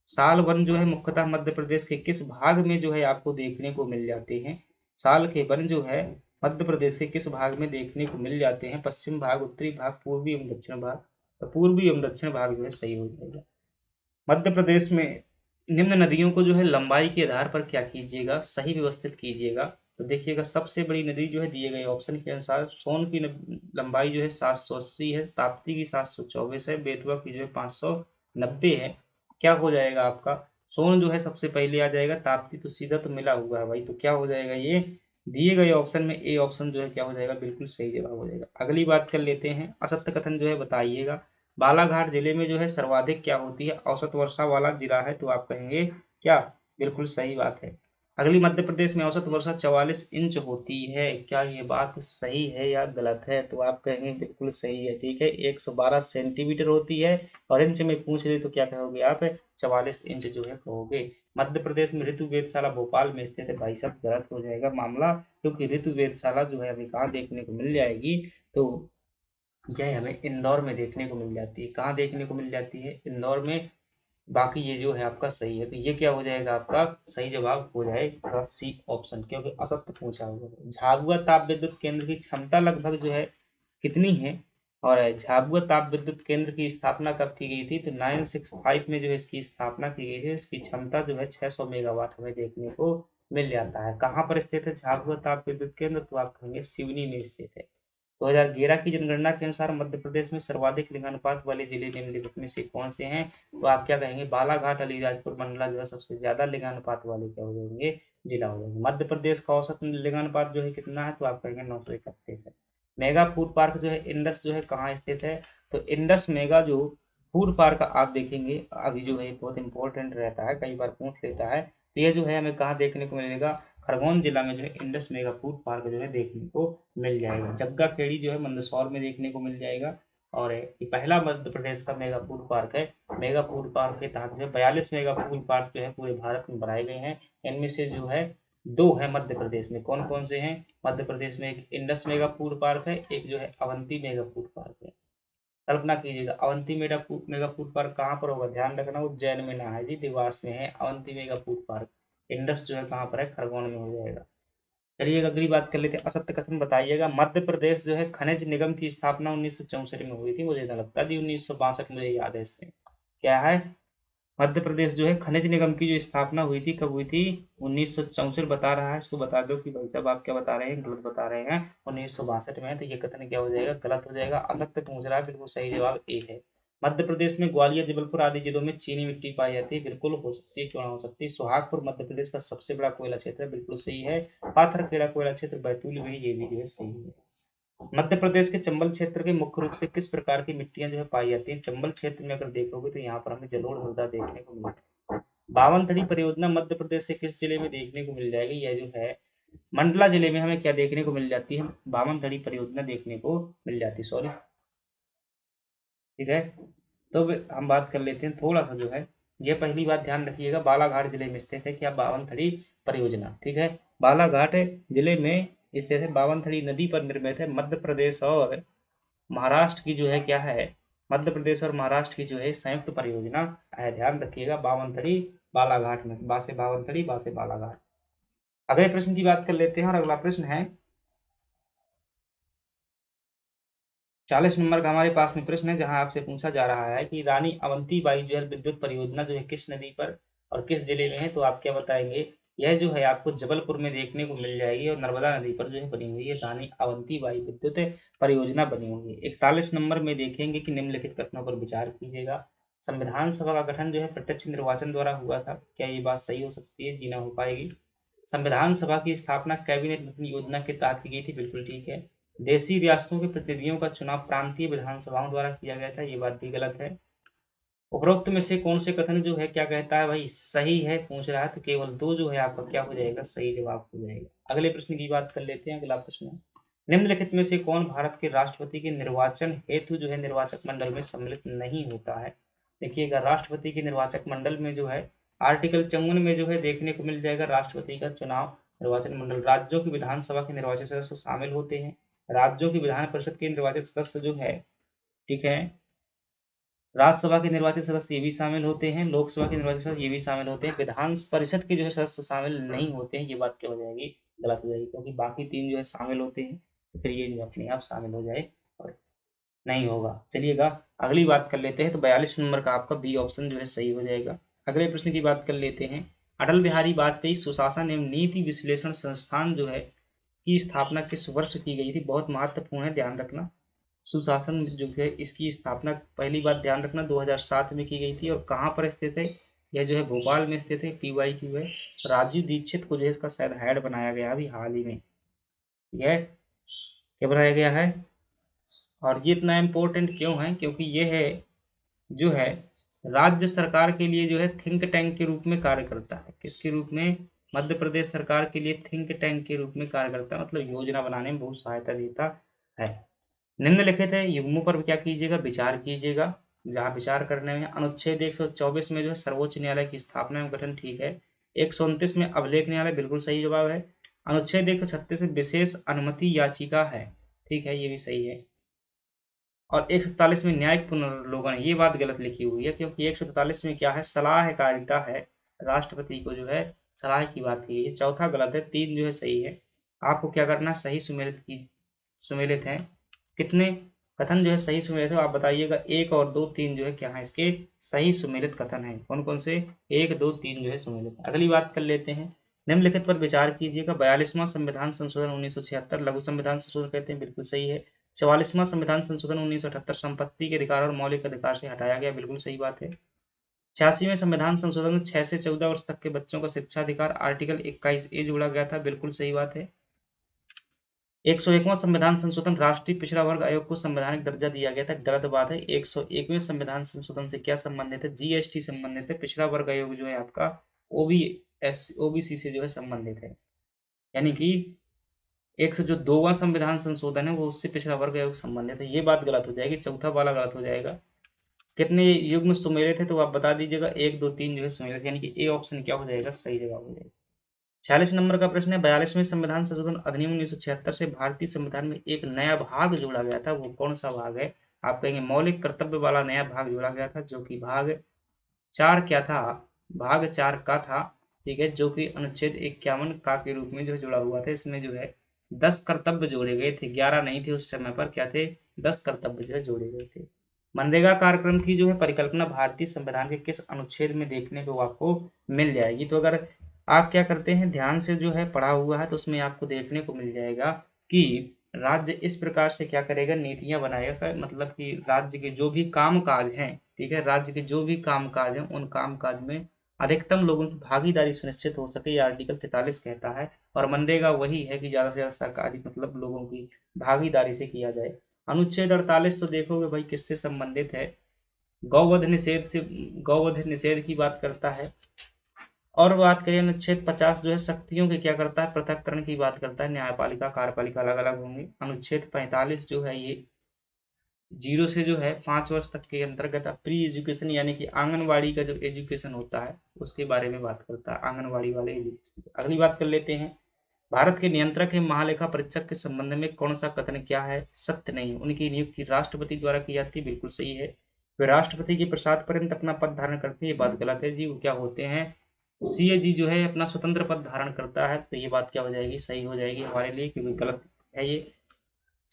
साल वन जो है मुख्यतः मध्य प्रदेश के किस भाग में जो है आपको देखने को मिल जाते हैं, साल के वन जो है मध्य प्रदेश के किस भाग में देखने को मिल जाते हैं, पश्चिम भाग, उत्तरी भाग, पूर्वी एवं दक्षिण भाग, तो पूर्वी एवं दक्षिण भाग जो है सही हो जाएगा। मध्य प्रदेश में निम्न नदियों को जो है लंबाई के आधार पर क्या कीजिएगा, सही व्यवस्थित कीजिएगा। तो देखिएगा सबसे बड़ी नदी जो है दिए गए ऑप्शन के अनुसार सोन की लंबाई जो है 780 है, ताप्ती की 724 है, बेतवा की जो है 590 है। क्या हो जाएगा आपका, सोन जो है सबसे पहले आ जाएगा, ताप्ती तो सीधा तो मिला हुआ है भाई, तो क्या हो जाएगा ये दिए गए ऑप्शन में ए ऑप्शन जो है क्या हो जाएगा, बिल्कुल सही जवाब हो जाएगा। अगली बात कर लेते हैं, असत्य कथन जो है बताइएगा। बालाघाट जिले में जो है सर्वाधिक क्या होती है, औसत वर्षा वाला जिला है, तो आप कहेंगे क्या, बिल्कुल सही बात है। अगली, मध्य प्रदेश में औसत वर्षा 44 इंच होती है, क्या ये बात सही है या गलत है, तो आप कहेंगे बिल्कुल सही है। ठीक है, 112 सेंटीमीटर होती है, और इंच में पूछ ले तो क्या कहोगे आप, 44 इंच जो है कहोगे। मध्य प्रदेश में ऋतु वेधशाला भोपाल में स्थित है, भाई साहब गलत हो जाएगा मामला, क्योंकि ऋतु वेधशाला जो है हमें कहाँ देखने को मिल जाएगी, तो यह हमें इंदौर में देखने को मिल जाती है। कहाँ देखने को मिल जाती है, इंदौर में। बाकी ये जो है आपका सही है, तो ये क्या हो जाएगा, आपका सही जवाब हो जाएगा सी ऑप्शन, क्योंकि असत्य पूछा हुआ है। झाबुआ ताप विद्युत केंद्र की क्षमता लगभग जो है कितनी है, और झाबुआ ताप विद्युत केंद्र की स्थापना कब की गई थी, तो 965 में जो है इसकी स्थापना की गई थी। इसकी क्षमता जो है 600 मेगावाट हमें देखने को मिल जाता है। कहाँ पर स्थित है झाबुआ ताप विद्युत केंद्र, तो आप कहेंगे सिवनी में स्थित है। 2011 की जनगणना के अनुसार मध्य प्रदेश में सर्वाधिक लिंगानुपात वाले जिले निम्नलिखित में से कौन से हैं, तो आप क्या कहेंगे, बालाघाट, अलीराजपुर, मंडला जो है सबसे ज्यादा लिंगानुपात वाले क्या हो जाएंगे, जिला हो जाएंगे। मध्य प्रदेश का औसत लिंगानुपात जो है कितना है, तो आप कहेंगे 931 है। मेगा फूड पार्क जो है इंडस जो है कहाँ स्थित है, तो इंडस मेगा जो फूड पार्क आप देखेंगे अभी जो है बहुत इंपॉर्टेंट रहता है, कई बार पूछ लेता है, तो ये जो है हमें कहाँ देखने को मिलेगा, खरगोन जिला में जो है इंडस मेगा फूड पार्क जो है देखने को मिल जाएगा। जग्गा खेड़ी जो है मंदसौर में देखने को मिल जाएगा, और ये पहला मध्य प्रदेश का मेगा फूड पार्क है। मेगा फूड पार्क के तहत जो 42 मेगा फूड पार्क जो है पूरे भारत में बनाए गए हैं। इनमें से जो है दो है मध्य प्रदेश में, कौन कौन से हैं, मध्य प्रदेश में एक इंडस मेगा फूड पार्क है, एक जो है अवंती मेगा फूड पार्क है। कल्पना कीजिएगा अवंती मेगा फूड पार्क कहाँ पर होगा, ध्यान रखना उज्जैन में ना है जी, देवास में है Avanti mega food park. Indus जो है कहाँ पर है, खरगोन में हो जाएगा। चलिए अगली बात कर लेते हैं, असत्य कथन बताइएगा। मध्य प्रदेश जो है खनिज निगम की स्थापना 1964 में हुई थी, मुझे ना लगता थी 1962, मुझे याद है इसमें, क्या है, मध्य प्रदेश जो है खनिज निगम की जो स्थापना हुई थी कब हुई थी, 1964 बता रहा है, इसको बता दो कि भाई साहब आप क्या बता रहे हैं, गलत बता रहे हैं, 1962 में है, तो ये कथन क्या हो जाएगा, गलत हो जाएगा। असत्य पूछ रहा है, बिल्कुल सही जवाब ए है। मध्य प्रदेश में ग्वालियर, जबलपुर आदि जिलों में चीनी मिट्टी पाई जाती है, बिल्कुल हो सकती है, क्यों ना हो सकती है। सुहागपुर मध्य प्रदेश का सबसे बड़ा कोयला क्षेत्र है, बिल्कुल सही है। पाथरखेड़ा कोयला क्षेत्र बैतूल में, ये भी जो है सही है। मध्य प्रदेश के चंबल क्षेत्र के मुख्य रूप से किस प्रकार की मिट्टियां जो है पाई जाती हैं? चंबल क्षेत्र में अगर देखोगे तो यहाँ पर हमें जलोढ़ मृदा देखने को मिलती है। बावनथड़ी परियोजना मध्य प्रदेश के किस जिले में देखने को मिल जाएगी? यह जो है मंडला जिले में हमें क्या देखने को मिल जाती है? बावनथड़ी परियोजना देखने को मिल जाती है, सॉरी, ठीक है। तो हम बात कर लेते हैं थोड़ा सा जो है, ये पहली बात ध्यान रखिएगा, बालाघाट जिले में स्थित है क्या? बावनथड़ी परियोजना, ठीक है, बालाघाट जिले में स्थित है, बावनथड़ी नदी पर निर्मित है। मध्य प्रदेश और महाराष्ट्र की जो है क्या है, मध्य प्रदेश और महाराष्ट्र की जो है संयुक्त परियोजना है, ध्यान रखिएगा, बावनथड़ी बालाघाट में, बासे बावनथड़ी बासे बालाघाट। अगले प्रश्न की बात कर लेते हैं और अगला प्रश्न है 40 नंबर का हमारे पास में प्रश्न है, जहां आपसे पूछा जा रहा है कि रानी अवंतीबाई जल विद्युत परियोजना जो है किस नदी पर और किस जिले में है? तो आप क्या बताएंगे? यह जो है आपको जबलपुर में देखने को मिल जाएगी और नर्मदा नदी पर जो है बनी हुई है, रानी अवंतीबाई विद्युत परियोजना बनी हुई है। 41 नंबर में देखेंगे कि निम्नलिखित कथनों पर विचार कीजिएगा। संविधान सभा का गठन जो है प्रत्यक्ष निर्वाचन द्वारा हुआ था, क्या ये बात सही हो सकती है? जी ना, हो पाएगी। संविधान सभा की स्थापना कैबिनेट योजना के तहत की गई थी, बिल्कुल ठीक है। देशी रियासतों के प्रतिनिधियों का चुनाव प्रांतीय विधानसभाओं द्वारा किया गया था, ये बात भी गलत है। उपरोक्त में से कौन से कथन जो है क्या कहता है भाई सही है, पूछ रहा है, तो केवल दो जो है आपका क्या हो जाएगा, सही जवाब हो जाएगा। अगले प्रश्न की बात कर लेते हैं। अगला प्रश्न, निम्नलिखित में से कौन भारत के राष्ट्रपति के निर्वाचन हेतु जो है निर्वाचक मंडल में सम्मिलित नहीं होता है? देखिएगा, राष्ट्रपति के निर्वाचक मंडल में जो है आर्टिकल 54 में जो है देखने को मिल जाएगा राष्ट्रपति का चुनाव निर्वाचन मंडल। राज्यों की विधानसभा के निर्वाचित सदस्य शामिल होते हैं, राज्यों की विधान परिषद के निर्वाचित सदस्य जो है, ठीक है, राज्यसभा के निर्वाचित सदस्य ये भी शामिल होते हैं, लोकसभा के निर्वाचित सदस्य ये भी शामिल होते हैं, विधान परिषद के जो है सदस्य शामिल नहीं होते हैं, ये बात क्या हो जाएगी, गलत हो जाएगी, क्योंकि बाकी तीन जो है शामिल होते हैं, तो फिर ये जो अपने आप शामिल हो जाए और नहीं होगा। चलिएगा अगली बात कर लेते हैं, तो 42 नंबर का आपका बी ऑप्शन जो है सही हो जाएगा। अगले प्रश्न की बात कर लेते हैं। अटल बिहारी वाजपेयी सुशासन एवं नीति विश्लेषण संस्थान जो है की स्थापना किस वर्ष की गई थी? बहुत महत्वपूर्ण है, ध्यान रखना। सुशासन जो है इसकी स्थापना, पहली बात ध्यान रखना, 2007 में की गई थी। और कहाँ पर स्थित है? यह जो है भोपाल में स्थित है, PYQ है। राजीव दीक्षित को जो है इसका शायद हेड बनाया गया अभी हाल ही में, यह क्या बनाया गया है? और ये इतना इम्पोर्टेंट क्यों है? क्योंकि ये है जो है राज्य सरकार के लिए जो है थिंक टैंक के रूप में कार्य करता है। किसके रूप में? मध्य प्रदेश सरकार के लिए थिंक टैंक के रूप में कार्य करता है, मतलब योजना बनाने में बहुत सहायता देता है। निम्नलिखित है युग्मों पर क्या कीजिएगा, विचार कीजिएगा। जहाँ विचार करने में अनुच्छेद 124 में जो है सर्वोच्च न्यायालय की स्थापना एवं गठन, ठीक है। 129 में अभिलेख न्यायालय, बिल्कुल सही जवाब है। अनुच्छेद 136 में विशेष अनुमति याचिका है, ठीक है, ये भी सही है। और 147 में न्यायिक पुनर्लोकन, ये बात गलत लिखी हुई है, क्योंकि 147 में क्या है, सलाहकारिता है, राष्ट्रपति को जो है सलाह की बात की है। चौथा गलत है, तीन जो है सही है। आपको क्या करना, सही सुमेलित है। कितने कथन जो है सही सुमेलित है आप बताइएगा। एक और दो, तीन जो है क्या है इसके सही सुमेलित कथन है? कौन कौन से? एक, दो, तीन जो है सुमेलित। अगली बात कर लेते हैं। निम्नलिखित पर विचार कीजिएगा। 42वां संविधान संशोधन 1976 लघु संविधान संशोधन कहते हैं, बिल्कुल सही है। 44वां संविधान संशोधन 1978 संपत्ति के अधिकार और मौलिक अधिकार से हटाया गया, बिल्कुल सही बात है। 86वें संविधान संशोधन में 6 से 14 वर्ष तक के बच्चों का शिक्षा अधिकार आर्टिकल 21A जोड़ा गया था, बिल्कुल सही बात है। 101वां संविधान संशोधन राष्ट्रीय पिछड़ा वर्ग आयोग को संवैधानिक दर्जा दिया गया था, गलत बात है। 101वें संविधान संशोधन से क्या संबंधित है? GST संबंधित है। पिछड़ा वर्ग आयोग जो है आपका OBC से जो है संबंधित है, यानी कि 102वां संविधान संशोधन है वो उससे पिछड़ा वर्ग आयोग संबंधित है, ये बात गलत हो जाएगी, चौथा वाला गलत हो जाएगा। कितने युग्म सुमेलित है तो आप बता दीजिएगा। 1, 2, 3 जो है सुमेलित, यानी कि ए ऑप्शन क्या हो जाएगा, सही जवाब हो जाएगा। 46 नंबर का प्रश्न है। 42वें संविधान संशोधन अधिनियम 1976 से भारतीय संविधान में एक नया भाग जोड़ा गया था, वो कौन सा भाग है? आप कहेंगे मौलिक कर्तव्य वाला नया भाग जोड़ा गया था, जो कि भाग 4 क्या था, भाग 4 का था, ठीक है, जो कि अनुच्छेद 51 का के रूप में जो जुड़ा हुआ था। इसमें जो है 10 कर्तव्य जोड़े गए थे, 11 नहीं थे उस समय पर, क्या थे, 10 कर्तव्य जो है जोड़े गए थे। मनरेगा कार्यक्रम की जो है परिकल्पना भारतीय संविधान के किस अनुच्छेद में देखने को आपको मिल जाएगी? तो अगर आप क्या करते हैं, ध्यान से जो है पढ़ा हुआ है, तो उसमें आपको देखने को मिल जाएगा कि राज्य इस प्रकार से क्या करेगा, नीतियां बनाएगा, मतलब कि राज्य के जो भी काम काज हैं, ठीक है, राज्य के जो भी काम काज हैं उन काम काज में अधिकतम लोगों की भागीदारी सुनिश्चित हो सके, ये आर्टिकल 43 कहता है। और मनरेगा वही है कि ज़्यादा से ज़्यादा सरकारी मतलब लोगों की भागीदारी से किया जाए। अनुच्छेद 48 तो देखोगे भाई किससे संबंधित है, गौवध निषेध की बात करता है। और बात करें अनुच्छेद 50 जो है शक्तियों के क्या करता है, पृथककरण की बात करता है, न्यायपालिका कार्यपालिका अलग अलग होंगे। अनुच्छेद 45 जो है ये 0 से जो है 5 वर्ष तक के अंतर्गत प्री एजुकेशन यानी कि आंगनवाड़ी का जो एजुकेशन होता है उसके बारे में बात करता है, आंगनवाड़ी वाले एजुकेशन। अगली बात कर लेते हैं, भारत के नियंत्रक एवं महालेखा परीक्षक के संबंध में कौन सा कथन क्या है, सत्य नहीं। उनकी नियुक्ति राष्ट्रपति द्वारा की जाती है, बिल्कुल सही है। वे राष्ट्रपति के प्रसाद पर्यंत अपना पद धारण करते हैं, ये बात गलत है जी। वो क्या होते हैं, सीएजी जो है अपना स्वतंत्र पद धारण करता है, तो ये बात क्या हो जाएगी, सही हो जाएगी हमारे लिए, क्योंकि गलत है ये।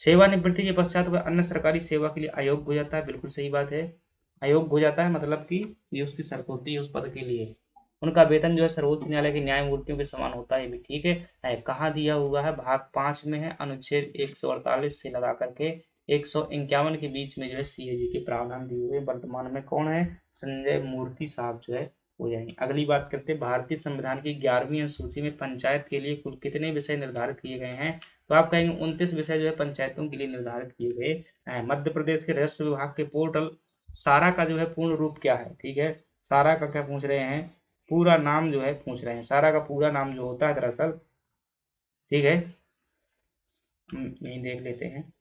सेवानिवृत्ति के पश्चात वह अन्य सरकारी सेवा के लिए अयोग्य हो जाता है, बिल्कुल सही बात है। अयोग्य हो जाता है मतलब कि ये उसकी शर्त होती है उस पद के लिए। उनका वेतन जो है सर्वोच्च न्यायालय के न्यायमूर्तियों के समान होता है, ये भी ठीक है। कहाँ दिया हुआ है, भाग 5 में है, अनुच्छेद 148 से लगा करके 151 के बीच में जो है सीएजी के प्रावधान दिए हुए। वर्तमान में कौन है, संजय मूर्ति साहब जो है हो जाएंगे। अगली बात करते हैं, भारतीय संविधान की 11वीं अनुसूची में पंचायत के लिए कुल कितने विषय निर्धारित किए गए हैं, तो आप कहेंगे 29 विषय जो है पंचायतों के लिए निर्धारित किए गए हैं। मध्य प्रदेश के राजस्व विभाग के पोर्टल सारा का जो है पूर्ण रूप क्या है, ठीक है, सारा का क्या पूछ रहे हैं, पूरा नाम जो है पूछ रहे हैं। सारा का पूरा नाम जो होता है दरअसल, ठीक है, यही देख लेते हैं।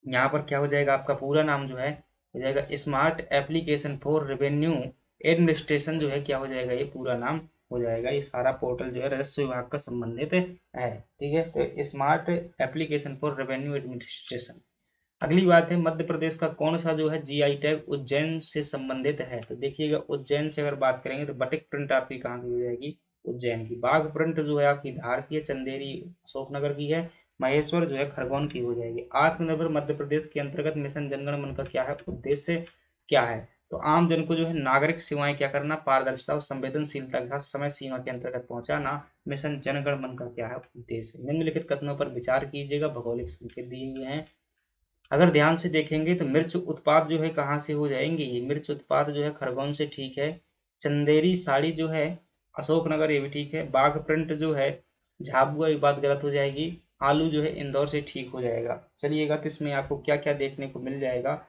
यहाँ पर क्या हो जाएगा, आपका पूरा नाम जो है हो जाएगा smart application for revenue administration, जो है क्या हो जाएगा, ये पूरा नाम हो जाएगा। ये सारा पोर्टल जो है राजस्व विभाग का संबंधित है, ठीक है। तो smart application for revenue administration. अगली बात है, मध्य प्रदेश का कौन सा जो है जीआई टैग उज्जैन से संबंधित है, तो देखिएगा उज्जैन से अगर बात करेंगे तो बटिक प्रिंट आपकी कहाँ की हो जाएगी, उज्जैन की। बाघ प्रिंट जो है आपकी धार की है, चंदेरी अशोकनगर की है, महेश्वर जो है खरगोन की हो जाएगी। आत्मनिर्भर मध्य प्रदेश के अंतर्गत मिशन जनगण मन का क्या है, उद्देश्य क्या है, तो आम जन को जो है नागरिक सेवाएं क्या करना, पारदर्शिता और संवेदनशीलता के साथ समय सीमा के अंतर्गत पहुंचाना। मिशन जनगण मन का क्या है उद्देश्य। निम्नलिखित कथनों पर विचार कीजिएगा, भौगोलिक संकेत दिए हुए हैं। अगर ध्यान से देखेंगे तो मिर्च उत्पाद जो है कहाँ से हो जाएंगे, ये मिर्च उत्पाद जो है खरगोन से, ठीक है। चंदेरी साड़ी जो है अशोकनगर, ये भी ठीक है। बाघ प्रिंट जो है झाबुआ, ये बात गलत हो जाएगी। आलू जो है इंदौर से ठीक हो जाएगा। चलिएगा तो इसमें आपको क्या क्या देखने को मिल जाएगा,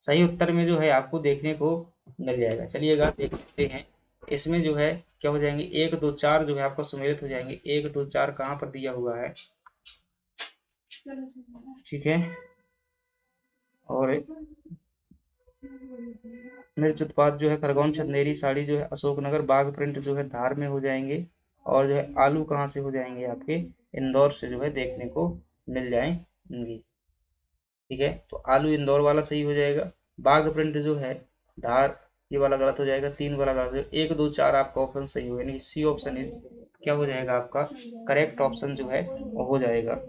सही उत्तर में जो है आपको देखने को मिल जाएगा। चलिएगा देखते हैं, इसमें जो है क्या हो जाएंगे, 1 2 4 जो है आपको सम्मिलित हो जाएंगे। 1 2 4 कहाँ पर दिया हुआ है, ठीक है। और मिर्च उत्पाद जो है खरगोन, चंदेरी साड़ी जो है अशोकनगर, बाघ प्रिंट जो है धार में हो जाएंगे। और जो है आलू कहाँ से हो जाएंगे, आपके इंदौर से जो है देखने को मिल जाएंगे, ठीक है। तो आलू इंदौर वाला सही हो जाएगा। बाघ प्रिंट जो है धार, ये वाला गलत हो जाएगा। 3 वाला गलत हो जाएगा। 1 2 4 आपका ऑप्शन सही होगा, यानी सी ऑप्शन क्या हो जाएगा, आपका करेक्ट ऑप्शन जो है वो हो जाएगा।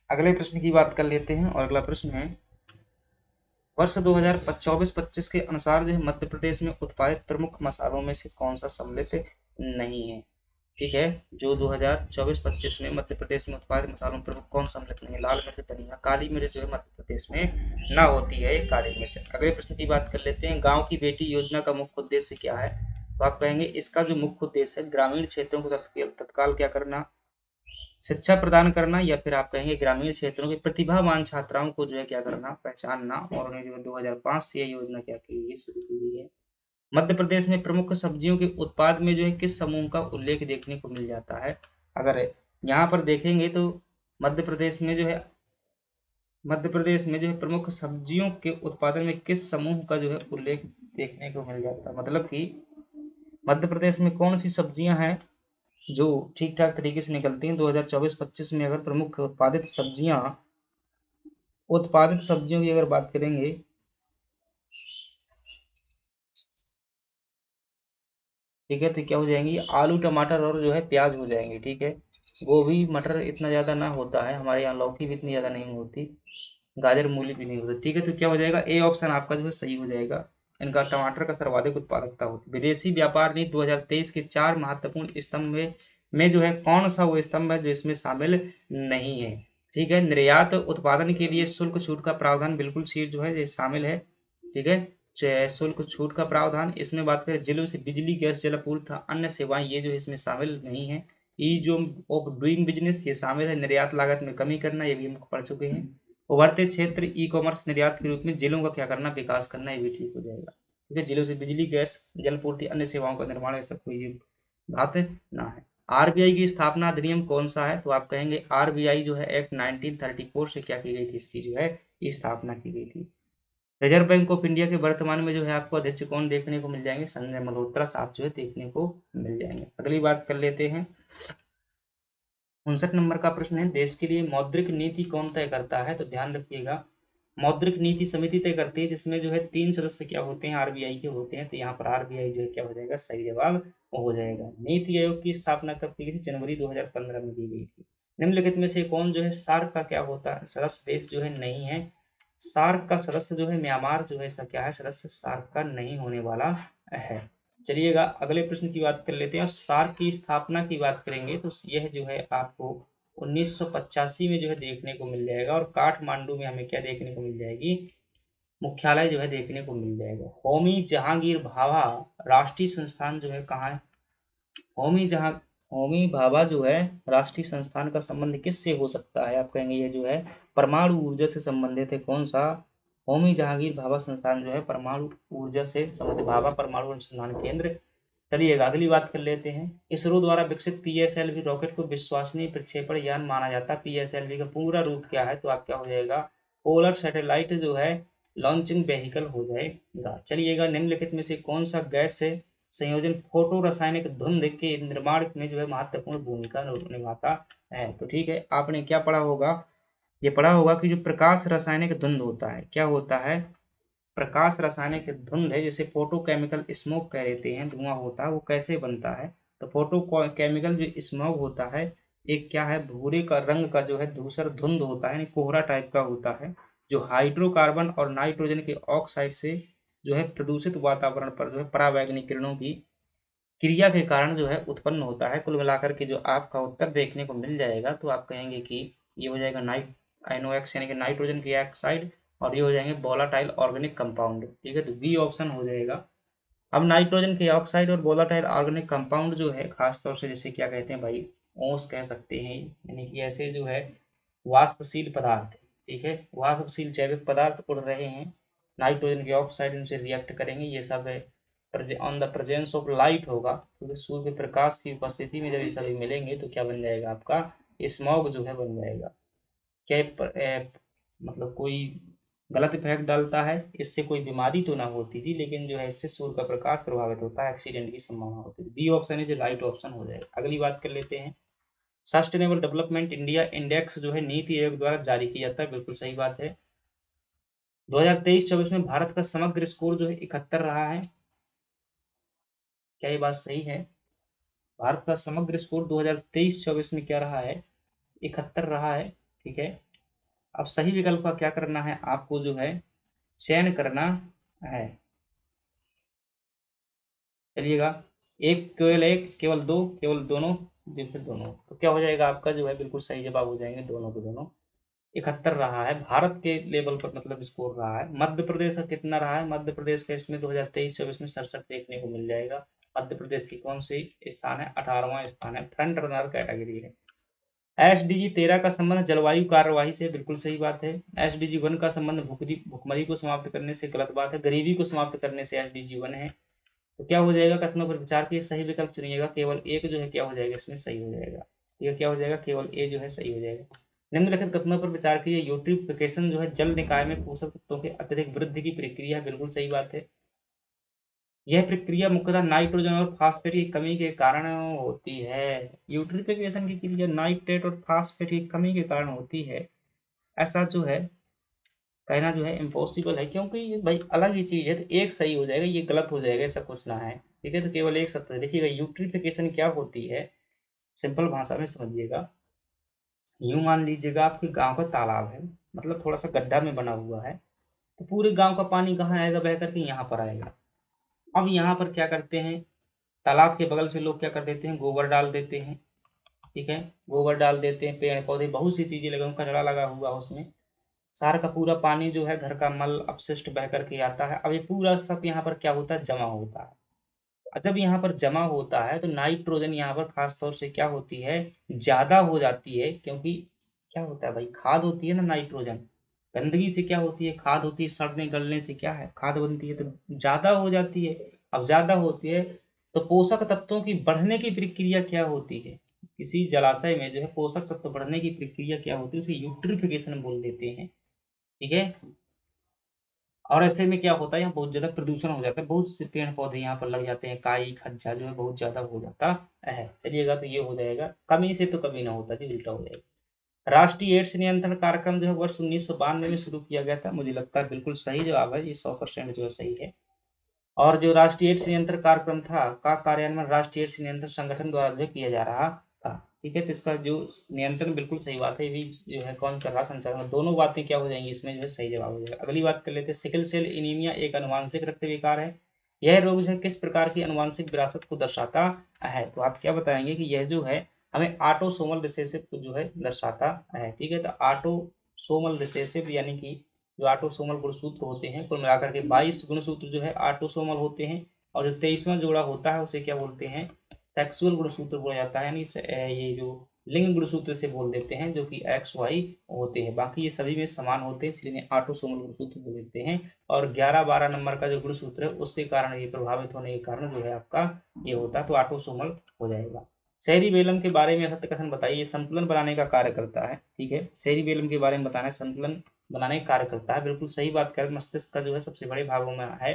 अगले प्रश्न की बात कर लेते हैं, और अगला प्रश्न है, वर्ष 2024-25 के अनुसार जो है मध्य प्रदेश में उत्पादित प्रमुख मसालों में से कौन सा सम्मिलित नहीं है, ठीक है। जो 2024-25 में मध्य प्रदेश में उत्पादित मसालों में प्रमुख कौन सम्मिलित नहीं है, लाल मिर्च, धनिया, काली मिर्च जो है मध्य प्रदेश में ना होती है काली मिर्च। अगले प्रश्न की बात कर लेते हैं, गाँव की बेटी योजना का मुख्य उद्देश्य क्या है, तो आप कहेंगे इसका जो मुख्य उद्देश्य है ग्रामीण क्षेत्रों को तत्काल क्या करना, शिक्षा प्रदान करना, या फिर आप कहेंगे ग्रामीण क्षेत्रों के प्रतिभावान छात्राओं को जो है क्या करना, पहचानना। और उन्हें जो है 2005 से यह योजना क्या की गई, शुरू की गई है। मध्य प्रदेश में प्रमुख सब्जियों के उत्पाद में जो है किस समूह का उल्लेख देखने को मिल जाता है, अगर यहाँ पर देखेंगे तो मध्य प्रदेश में जो है प्रमुख सब्जियों के उत्पादन में किस समूह का जो है उल्लेख देखने को मिल जाता है, मतलब कि मध्य प्रदेश में कौन सी सब्जियां हैं जो ठीक ठाक तरीके से निकलती हैं। 2024-25 में अगर प्रमुख उत्पादित सब्जियों की अगर बात करेंगे, ठीक है, तो क्या हो जाएंगी, आलू टमाटर और जो है प्याज हो जाएंगे, ठीक है। गोभी मटर इतना ज़्यादा ना होता है हमारे यहाँ, लौकी भी इतनी ज़्यादा नहीं होती, गाजर मूली भी नहीं होती, ठीक है। तो क्या हो जाएगा, ए ऑप्शन आपका जो है सही हो जाएगा। इनका टमाटर का सर्वाधिक उत्पादकता होती है। विदेशी व्यापार नीति 2023 के 4 महत्वपूर्ण स्तंभ में जो है कौन सा वो स्तंभ है जो इसमें शामिल नहीं है, ठीक है। निर्यात उत्पादन के लिए शुल्क छूट का प्रावधान बिल्कुल सी जो है ये शामिल है, ठीक है। शुल्क छूट का प्रावधान, इसमें बात करें जिलों से बिजली गैस जल आपूर्ति अन्य सेवाएं, ये जो इसमें शामिल नहीं है, ईज ऑफ डूइंग बिजनेस ये शामिल है, निर्यात लागत में कमी करना, ये भी हम पढ़ चुके हैं। उभरते क्षेत्र ई कॉमर्स निर्यात के रूप में जिलों का क्या करना, विकास करना, ये भी ठीक हो जाएगा। ठीक है, जिलों से बिजली, गैस, जलपूर्ति, अन्य सेवाओं का निर्माण, ऐसा कोई बात ना है। आरबीआई की स्थापना अधिनियम कौन सा है, तो आप कहेंगे आरबीआई जो है एक्ट 1934 से क्या की गई थी, इसकी जो है स्थापना की गई थी। रिजर्व बैंक ऑफ इंडिया के वर्तमान में जो है आपको अध्यक्ष कौन देखने को मिल जाएंगे, संजय मल्होत्रा साहब जो है देखने को मिल जाएंगे। अगली बात कर लेते हैं, 59 नंबर का प्रश्न है, देश के लिए मौद्रिक नीति कौन तय करता है, तो ध्यान रखिएगा मौद्रिक नीति समिति तय करती है, जिसमें जो है 3 सदस्य क्या होते हैं, आरबीआई के होते हैं। तो यहाँ पर आरबीआई जो है क्या हो जाएगा, सही जवाब हो जाएगा। नीति आयोग की स्थापना कब की गई थी, जनवरी 2015 में की गई थी। निम्नलिखित में से कौन जो है सार्क का क्या होता है, सदस्य देश जो है नहीं है। सार्क का सदस्य जो है म्यांमार जो है इसका क्या है, सदस्य सार्क का नहीं होने वाला है। चलिएगा अगले प्रश्न की बात कर लेते हैं, और सार्क की स्थापना की बात करेंगे तो यह जो है आपको 1985 में जो है देखने को मिल जाएगा, और काठमांडू में हमें क्या देखने को मिल जाएगी, मुख्यालय जो है देखने को मिल जाएगा। होमी जहांगीर भाभा राष्ट्रीय संस्थान जो है कहाँ है, होमी भाभा जो है राष्ट्रीय संस्थान का संबंध किससे हो सकता है, आप कहेंगे ये जो है परमाणु ऊर्जा से संबंधित है। कौन सा, होमी जहांगीर भाभा संस्थान जो है परमाणु ऊर्जा से संबंधित, भाभा परमाणु अनुसंधान केंद्र। चलिएगा अगली बात कर लेते हैं, इसरो द्वारा विकसित पीएसएलवी रॉकेट को विश्वसनीय प्रक्षेपण यान माना जाता है। पीएसएलवी का पूरा रूप क्या है, तो आप क्या हो जाएगा, पोलर सैटेलाइट जो है लॉन्चिंग व्हीकल हो जाएगा। चलिएगा निम्नलिखित में से कौन सा गैस से संयोजन फोटो रासायनिक धुंध के निर्माण में जो है महत्वपूर्ण भूमिका निभाता है, तो ठीक है, आपने क्या पढ़ा होगा, ये पढ़ा होगा कि जो प्रकाश रासायनिक धुंध होता है, क्या होता है, प्रकाश रासायनिक धुंध है, जिसे फोटो केमिकल स्मोक कह देते हैं, धुआं होता है, वो कैसे बनता है, तो फोटो केमिकल जो स्मोक होता है, एक क्या है, भूरे का रंग का जो है धूसर धुंध होता है, कोहरा टाइप का होता है, जो हाइड्रोकार्बन और नाइट्रोजन के ऑक्साइड से जो है प्रदूषित वातावरण पर जो है परावैंगनिक किरणों की क्रिया के कारण जो है उत्पन्न होता है। कुल मिलाकर के जो आपका उत्तर देखने को मिल जाएगा, तो आप कहेंगे कि ये हो जाएगा NOx यानी कि नाइट्रोजन की ऑक्साइड, और ये हो जाएंगे वोलाटाइल ऑर्गेनिक कंपाउंड। ठीक है, तो बी ऑप्शन हो जाएगा। अब नाइट्रोजन के ऑक्साइड और वोलाटाइल ऑर्गेनिक कंपाउंड जो है खासतौर से जैसे क्या कहते हैं भाई, ओस कह सकते हैं, यानी कि ऐसे जो है वाष्पशील पदार्थ, ठीक है, वाष्पशील जैविक पदार्थ उड़ रहे हैं, नाइट्रोजन के ऑक्साइड इनसे रिएक्ट करेंगे, ये सब है on the presence of light होगा, क्योंकि सूर्य के प्रकाश की उपस्थिति में जब ये सभी मिलेंगे तो क्या बन जाएगा, आपका स्मॉग जो है बन जाएगा। क्या मतलब कोई गलत इफेक्ट डालता है, इससे कोई बीमारी तो ना होती थी, लेकिन जो है इससे सूर्य का प्रकाश प्रभावित होता है, एक्सीडेंट की संभावना होती है। बी ऑप्शन है जो राइट ऑप्शन हो जाएगा। अगली बात कर लेते हैं, सस्टेनेबल डेवलपमेंट इंडिया इंडेक्स जो है नीति आयोग द्वारा जारी किया जाता है, बिल्कुल सही बात है। 2023-24 में भारत का समग्र स्कोर जो है 71 रहा है, क्या ये बात सही है, भारत का समग्र स्कोर 2023-24 में क्या रहा है, 71 रहा है। ठीक है, अब सही विकल्प का क्या करना है, आपको जो है चयन करना है। चलिएगा, एक केवल दो, केवल दोनों, फिर दोनों, तो क्या हो जाएगा आपका जो है बिल्कुल सही जवाब हो जाएंगे दोनों के दोनों। 71 रहा है भारत के लेवल पर, मतलब स्कोर रहा है। मध्य प्रदेश का कितना रहा है, मध्य प्रदेश का इसमें 2023-24 में 67 देखने को मिल जाएगा। मध्य प्रदेश की कौन सी स्थान है, 18वां स्थान है, फ्रंट रनर कैटेगरी है। SDG 13 का संबंध जलवायु कार्यवाही से, बिल्कुल सही बात है। SDG 1 का संबंध भुखमरी को समाप्त करने से, गलत बात है, गरीबी को समाप्त करने से SDG 1 है। तो क्या हो जाएगा, कथनों पर विचार के सही विकल्प चुनिएगा, केवल एक जो है क्या हो जाएगा इसमें सही हो जाएगा, ये क्या हो जाएगा, केवल ए जो है सही हो जाएगा। निम्नलिखित कथनों पर विचार कीजिए, यूट्रिफिकेशन जो है जल निकाय में पोषक तत्वों के अत्यधिक वृद्धि की प्रक्रिया है, बिल्कुल सही बात है। यह प्रक्रिया मुख्यतः नाइट्रोजन और फास्फेट की कमी के कारण होती है। यूट्रिफिकेशन की क्रिया नाइट्रेट और फास्फेट की कमी के कारण होती है, ऐसा जो है कहना जो है इम्पॉसिबल है, क्योंकि ये भाई अलग ही चीज है, तो एक सही हो जाएगा, ये गलत हो जाएगा, ऐसा कुछ ना है। ठीक है, तो केवल एक सत्य है। देखिएगा यूट्रिफिकेशन क्या होती है, सिंपल भाषा में समझिएगा। यूं मान लीजिएगा आपके गांव का तालाब है, मतलब थोड़ा सा गड्ढा में बना हुआ है, तो पूरे गांव का पानी कहाँ आएगा, बह करके यहाँ पर आएगा। अब यहाँ पर क्या करते हैं, तालाब के बगल से लोग क्या कर देते हैं, गोबर डाल देते हैं। ठीक है, गोबर डाल देते हैं, पेड़ पौधे बहुत सी चीजें लगा, कचरा लगा हुआ उसमें, सारा का पूरा पानी जो है घर का मल अपशिष्ट बह करके आता है। अब ये पूरा सब यहाँ पर क्या होता है, जमा होता है। जब यहाँ पर जमा होता है तो नाइट्रोजन यहाँ पर खास तौर से क्या होती है, ज्यादा हो जाती है, क्योंकि क्या होता है भाई, खाद होती है ना नाइट्रोजन, गंदगी से क्या होती है, खाद होती है, सड़ने गलने से क्या है, खाद बनती है, तो ज्यादा हो जाती है। अब ज्यादा होती है तो पोषक तत्वों की बढ़ने की प्रक्रिया क्या होती है, किसी जलाशय में जो है पोषक तत्व बढ़ने की प्रक्रिया क्या होती है, उसे यूट्रिफिकेशन बोल देते हैं। ठीक है। और ऐसे में क्या होता है, यहाँ बहुत ज्यादा प्रदूषण हो जाता है, बहुत से पेड़ पौधे यहाँ पर लग जाते हैं, काई खच्चा जो है बहुत ज्यादा हो जाता है। चलिएगा, तो ये हो जाएगा, कमी से तो कभी ना होता जी, उल्टा हो जाएगा। राष्ट्रीय एड्स नियंत्रण कार्यक्रम जो है वर्ष 1992 में शुरू किया गया था, मुझे लगता है बिल्कुल सही जवाब है, ये 100% जो है सही है। और जो राष्ट्रीय एड्स नियंत्रण कार्यक्रम था का कार्यान्वयन राष्ट्रीय एड्स नियंत्रण संगठन द्वारा जो किया जा रहा था। ठीक है, तो इसका जो नियंत्रण, बिल्कुल सही बात है, ये भी जो है कौन कर रहा, संचालन, दोनों बातें क्या हो जाएंगी इसमें, जो है सही जवाब हो जाएगा। अगली बात कर लेते हैं, सिकल सेल एनीमिया एक अनुवांशिक रक्त विकार है। यह रोग जो है किस प्रकार की अनुवांशिक विरासत को दर्शाता है, तो आप क्या बताएंगे कि यह जो है हमें ऑटोसोमल रिसेसिव को जो है दर्शाता है। ठीक है, तो ऑटोसोमल रिसेसिव यानी कि जो ऑटोसोमल गुणसूत्र होते हैं, कुल मिलाकर के 22 गुणसूत्र जो है ऑटोसोमल होते हैं, और जो 23वां जोड़ा होता है उसे क्या बोलते हैं, सेक्सुअल गुणसूत्र बोला जाता है, यानी ये जो लिंग गुणसूत्र से बोल देते हैं, जो कि एक्स वाई होते हैं, बाकी ये सभी में समान होते हैं, इसलिए ऑटोसोमल गुणसूत्र बोल देते हैं। और 11-12 नंबर का जो गुणसूत्र है उसके कारण, ये प्रभावित होने के कारण जो है आपका ये होता है, तो ऑटोसोमल हो जाएगा। सेरिबेलम के बारे में सत्य कथन बताइए, संतुलन बनाने का कार्य करता है। ठीक है, सेरिबेलम के बारे में बताना है, संतुलन बनाने का कार्य करता है, बिल्कुल सही बात कर, मस्तिष्क का जो है सबसे बड़े भागों में है,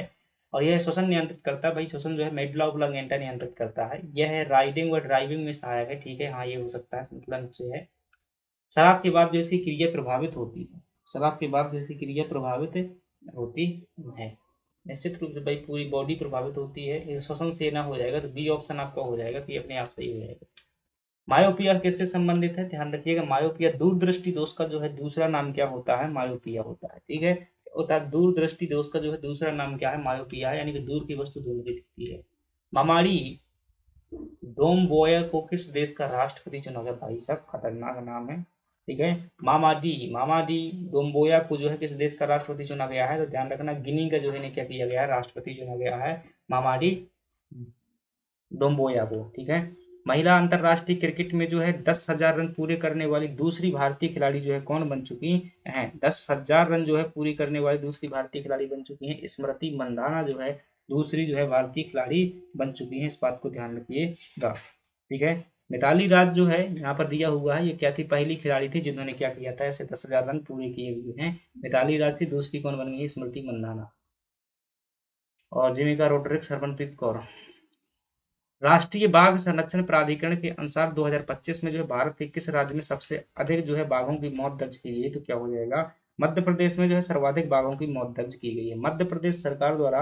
और यह श्वसन नियंत्रित करता है, भाई श्वसन जो है मेडुला ओब्लांगेटा नियंत्रित करता है, यह है राइडिंग और ड्राइविंग में सहायक है। ठीक है, हाँ ये हो सकता है, संतुलन से है। शराब के बाद जो इसकी क्रिया प्रभावित होती है, शराब के बाद जो इसकी क्रिया प्रभावित होती है, निश्चित रूप से भाई पूरी बॉडी प्रभावित होती है, ये श्वसन से ना हो जाएगा, तो बी ऑप्शन आपका हो जाएगा कि अपने आप सही हो जाएगा। मायोपिया किससे संबंधित है, ध्यान रखिएगा, मायोपिया दूरदृष्टि दोष का जो है दूसरा नाम क्या होता है, मायोपिया होता है। ठीक है, होता है दूरदृष्टि दोष का जो है दूसरा नाम क्या है, मायोपिया है, यानी कि दूर की वस्तु धुंधली दिखती है। मामाडी डोमबोया को किस देश का राष्ट्रपति चुना गया, भाई साहब खतरनाक नाम है। ठीक है, मामाडी डोमबोया को जो है किस देश का राष्ट्रपति चुना गया है, तो ध्यान रखना गिनी का जो है क्या किया गया है, राष्ट्रपति चुना गया है मामाडी डोम्बोया को। ठीक है, महिला अंतरराष्ट्रीय क्रिकेट में जो है 10,000 रन पूरे करने वाली दूसरी भारतीय खिलाड़ी जो है कौन बन चुकी हैं, 10,000 रन जो है पूरी करने वाली दूसरी भारतीय खिलाड़ी बन चुकी हैं, स्मृति मंदाना जो है दूसरी जो है भारतीय खिलाड़ी बन चुकी हैं, इस बात को ध्यान रखिएगा। ठीक है, मिताली राज जो है यहाँ पर दिया हुआ है, ये क्या थी, पहली खिलाड़ी थी जिन्होंने क्या किया था, ऐसे 10,000 रन पूरे किए हुए हैं, मिताली राज थी, दूसरी कौन बन गई है, स्मृति मंदाना। और जिमिका रोड्रिक्स, हरमनप्रीत कौर। राष्ट्रीय बाघ संरक्षण प्राधिकरण के अनुसार 2025 में जो है भारत के किस राज्य में सबसे अधिक जो है बाघों की मौत दर्ज की गई है, तो क्या हो जाएगा, मध्य प्रदेश में जो है सर्वाधिक बाघों की मौत दर्ज की गई है। मध्य प्रदेश सरकार द्वारा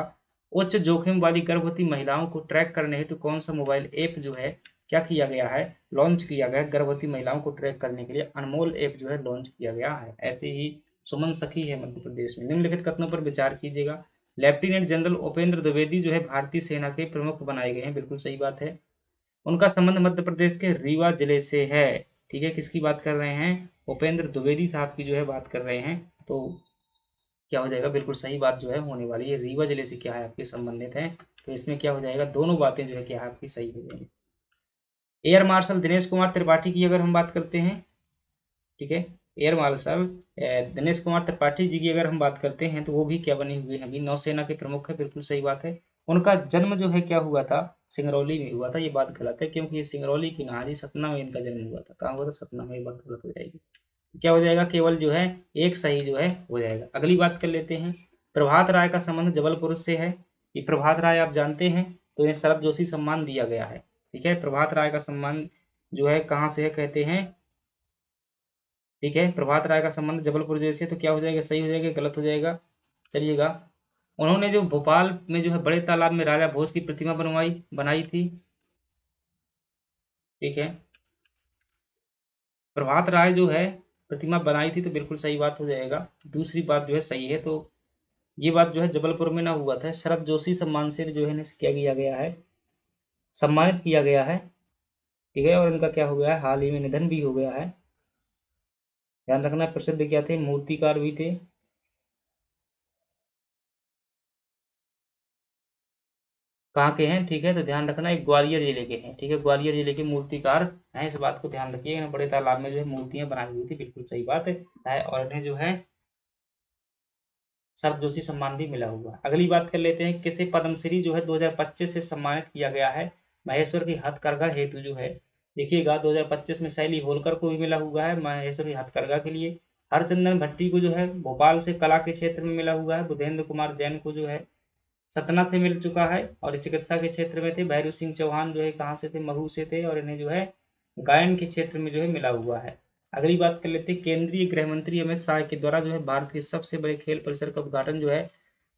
उच्च जोखिम वाली गर्भवती महिलाओं को ट्रैक करने हेतु कौन सा मोबाइल ऐप जो है क्या किया गया है, लॉन्च किया गया है, गर्भवती महिलाओं को ट्रैक करने के लिए अनमोल ऐप जो है लॉन्च किया गया है। ऐसे ही सुमन सखी है मध्य प्रदेश में। निम्नलिखित कथनों पर विचार कीजिएगा, लेफ्टिनेंट जनरल उपेंद्र द्विवेदी जो है भारतीय सेना के प्रमुख बनाए गए हैं, बिल्कुल सही बात है। उनका संबंध मध्य प्रदेश के रीवा जिले से है। ठीक है, किसकी बात कर रहे हैं, उपेंद्र द्विवेदी साहब की जो है बात कर रहे हैं, तो क्या हो जाएगा, बिल्कुल सही बात जो है होने वाली है, रीवा जिले से क्या है आपके संबंधित है, तो इसमें क्या हो जाएगा, दोनों बातें जो है क्या है आपकी सही हो जाएंगी। एयर मार्शल दिनेश कुमार त्रिपाठी की अगर हम बात करते हैं, ठीक है, एयर मार्शल दिनेश कुमार त्रिपाठी जी की अगर हम बात करते हैं, तो वो भी क्या बने हुए हैं, अभी नौसेना के प्रमुख है, बिल्कुल सही बात है। उनका जन्म जो है क्या हुआ था, सिंगरौली में हुआ था, ये बात गलत है, क्योंकि ये सिंगरौली की नारी सतना में इनका जन्म हुआ था, कहाँ हुआ था, सतना में, ये बात गलत हो जाएगी। क्या हो जाएगा, केवल जो है एक सही जो है हो जाएगा। अगली बात कर लेते हैं, प्रभात राय का संबंध जबलपुर से है, ये प्रभात राय आप जानते हैं, तो इन्हें शरद जोशी सम्मान दिया गया है। ठीक है, प्रभात राय का सम्मान जो है कहाँ से है कहते हैं, ठीक है, प्रभात राय का संबंध जबलपुर जैसे, तो क्या हो जाएगा, सही हो जाएगा, गलत हो जाएगा, चलिएगा। उन्होंने जो भोपाल में जो है बड़े तालाब में राजा भोज की प्रतिमा बनवाई बनाई थी। ठीक है, प्रभात राय जो है प्रतिमा बनाई थी, तो बिल्कुल सही बात हो जाएगा, दूसरी बात जो है सही है, तो ये बात जो है जबलपुर में ना हुआ था, शरद जोशी सम्मान से जो है इन्हें क्या किया गया है, सम्मानित किया गया है। ठीक है, और इनका क्या हो गया है, हाल ही में निधन भी हो गया है। ध्यान रखना, प्रसिद्ध क्या थे, मूर्तिकार भी थे। कहाँ के हैं, ठीक है, तो ध्यान रखना एक ग्वालियर जिले के हैं, ठीक है, ग्वालियर जिले के मूर्तिकार हैं, इस बात को ध्यान रखिएगा। बड़े तालाब में जो है मूर्तियां बनाई हुई थी, बिल्कुल सही बात है, और इन्हें जो है सर्व जोशी सम्मान भी मिला हुआ है। अगली बात कर लेते हैं, किसे पद्मश्री जो है 2025 से सम्मानित किया गया है। महेश्वर की हथकरघा हेतु जो है, देखिएगा 2025 में शैली होलकर को भी मिला हुआ है महेश्वर की हथकरघा के लिए। हरचंदन भट्टी को जो है भोपाल से कला के क्षेत्र में मिला हुआ है। बुधेंद्र कुमार जैन को जो है सतना से मिल चुका है, और चिकित्सा के क्षेत्र में थे। भैरू सिंह चौहान जो है कहाँ से थे, महू से थे, और इन्हें जो है गायन के क्षेत्र में जो है मिला हुआ है। अगली बात कर लेते हैं, केंद्रीय गृह मंत्री अमित शाह के द्वारा जो है भारत के सबसे बड़े खेल परिसर का उद्घाटन जो है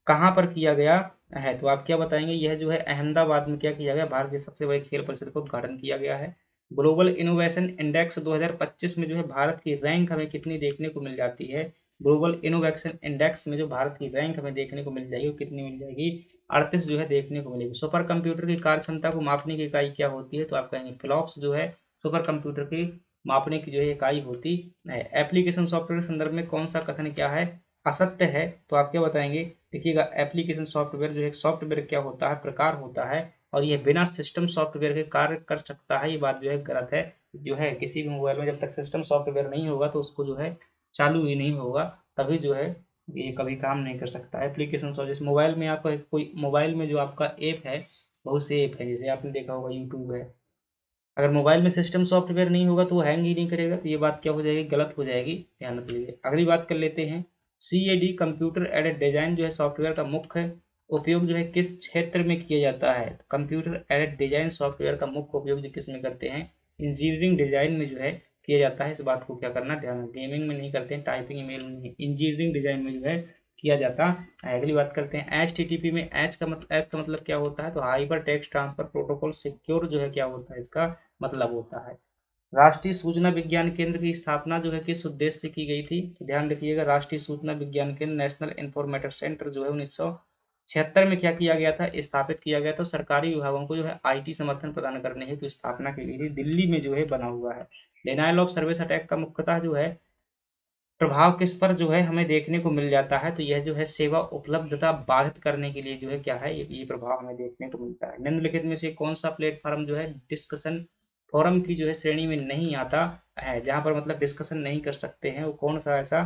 कहाँ पर किया गया है, तो आप क्या बताएंगे। यह जो है अहमदाबाद में क्या किया गया, भारत के सबसे बड़े खेल परिसर का उद्घाटन किया गया है। ग्लोबल इनोवेशन इंडेक्स 2025 में जो है भारत की रैंक हमें कितनी देखने को मिल जाती है। ग्लोबल इनोवेशन इंडेक्स में जो भारत की रैंक हमें देखने को मिल जाएगी, वो कितनी मिल जाएगी, 38 जो है देखने को मिलेगी। सुपर कंप्यूटर की कार्य क्षमता को मापने की इकाई क्या होती है, तो आप कहेंगे फ्लॉप्स जो है सुपर कंप्यूटर की मापने की जो है इकाई होती है। एप्लीकेशन सॉफ्टवेयर के संदर्भ में कौन सा कथन क्या है, असत्य है, तो आप क्या बताएंगे। देखिएगा एप्लीकेशन सॉफ्टवेयर जो है सॉफ्टवेयर क्या होता है, प्रकार होता है, और यह बिना सिस्टम सॉफ्टवेयर के कार्य कर सकता है, ये बात जो है गलत है। जो है किसी भी मोबाइल में जब तक सिस्टम सॉफ्टवेयर नहीं होगा तो उसको जो है चालू ही नहीं होगा, तभी जो है ये कभी काम नहीं कर सकता। एप्लीकेशन सॉफ्टवेयर जैसे मोबाइल में आपका कोई मोबाइल में जो आपका ऐप है, बहुत से ऐप है, जैसे आपने देखा होगा यूट्यूब है, अगर मोबाइल में सिस्टम सॉफ्टवेयर नहीं होगा तो वो हैंग ही नहीं करेगा, तो ये बात क्या हो जाएगी, गलत हो जाएगी, ध्यान रख लीजिए। अगली बात कर लेते हैं, CAD कंप्यूटर एडेड डिजाइन जो है सॉफ्टवेयर का मुख्य उपयोग जो है किस क्षेत्र में किया जाता है। कंप्यूटर एडेड डिजाइन सॉफ्टवेयर का मुख्य उपयोग जो किस में करते हैं, इंजीनियरिंग डिजाइन में जो है किया जाता है। इस बात को क्या करना, ध्यान, गेमिंग में नहीं करते हैं, टाइपिंग ईमेल में नहीं, इंजीनियरिंग डिजाइन में जो है किया जाता है। अगली बात करते हैं, HTTP में एच का मतलब क्या होता है, तो hyper text transfer protocol secure जो है क्या होता है, इसका मतलब होता है। राष्ट्रीय सूचना विज्ञान केंद्र की स्थापना जो है किस उद्देश्य से की गई थी, तो ध्यान रखिएगा राष्ट्रीय सूचना विज्ञान केंद्र नेशनल इंफॉर्मेटिक्स सेंटर जो है 1976 में क्या किया गया था, स्थापित किया गया था। सरकारी विभागों को जो है IT समर्थन प्रदान करने हेतु स्थापना की गई थी, दिल्ली में जो है बना हुआ है। डिनायल ऑफ सर्विस अटैक का मुख्यतः जो है प्रभाव किस पर जो है हमें देखने को मिल जाता है, तो यह जो है सेवा उपलब्धता बाधित करने के लिए जो है क्या है, ये प्रभाव हमें देखने को मिलता है। निम्नलिखित में से कौन सा प्लेटफॉर्म जो है डिस्कशन फोरम की जो है श्रेणी में नहीं आता है, जहां पर मतलब डिस्कशन नहीं कर सकते हैं, वो कौन सा ऐसा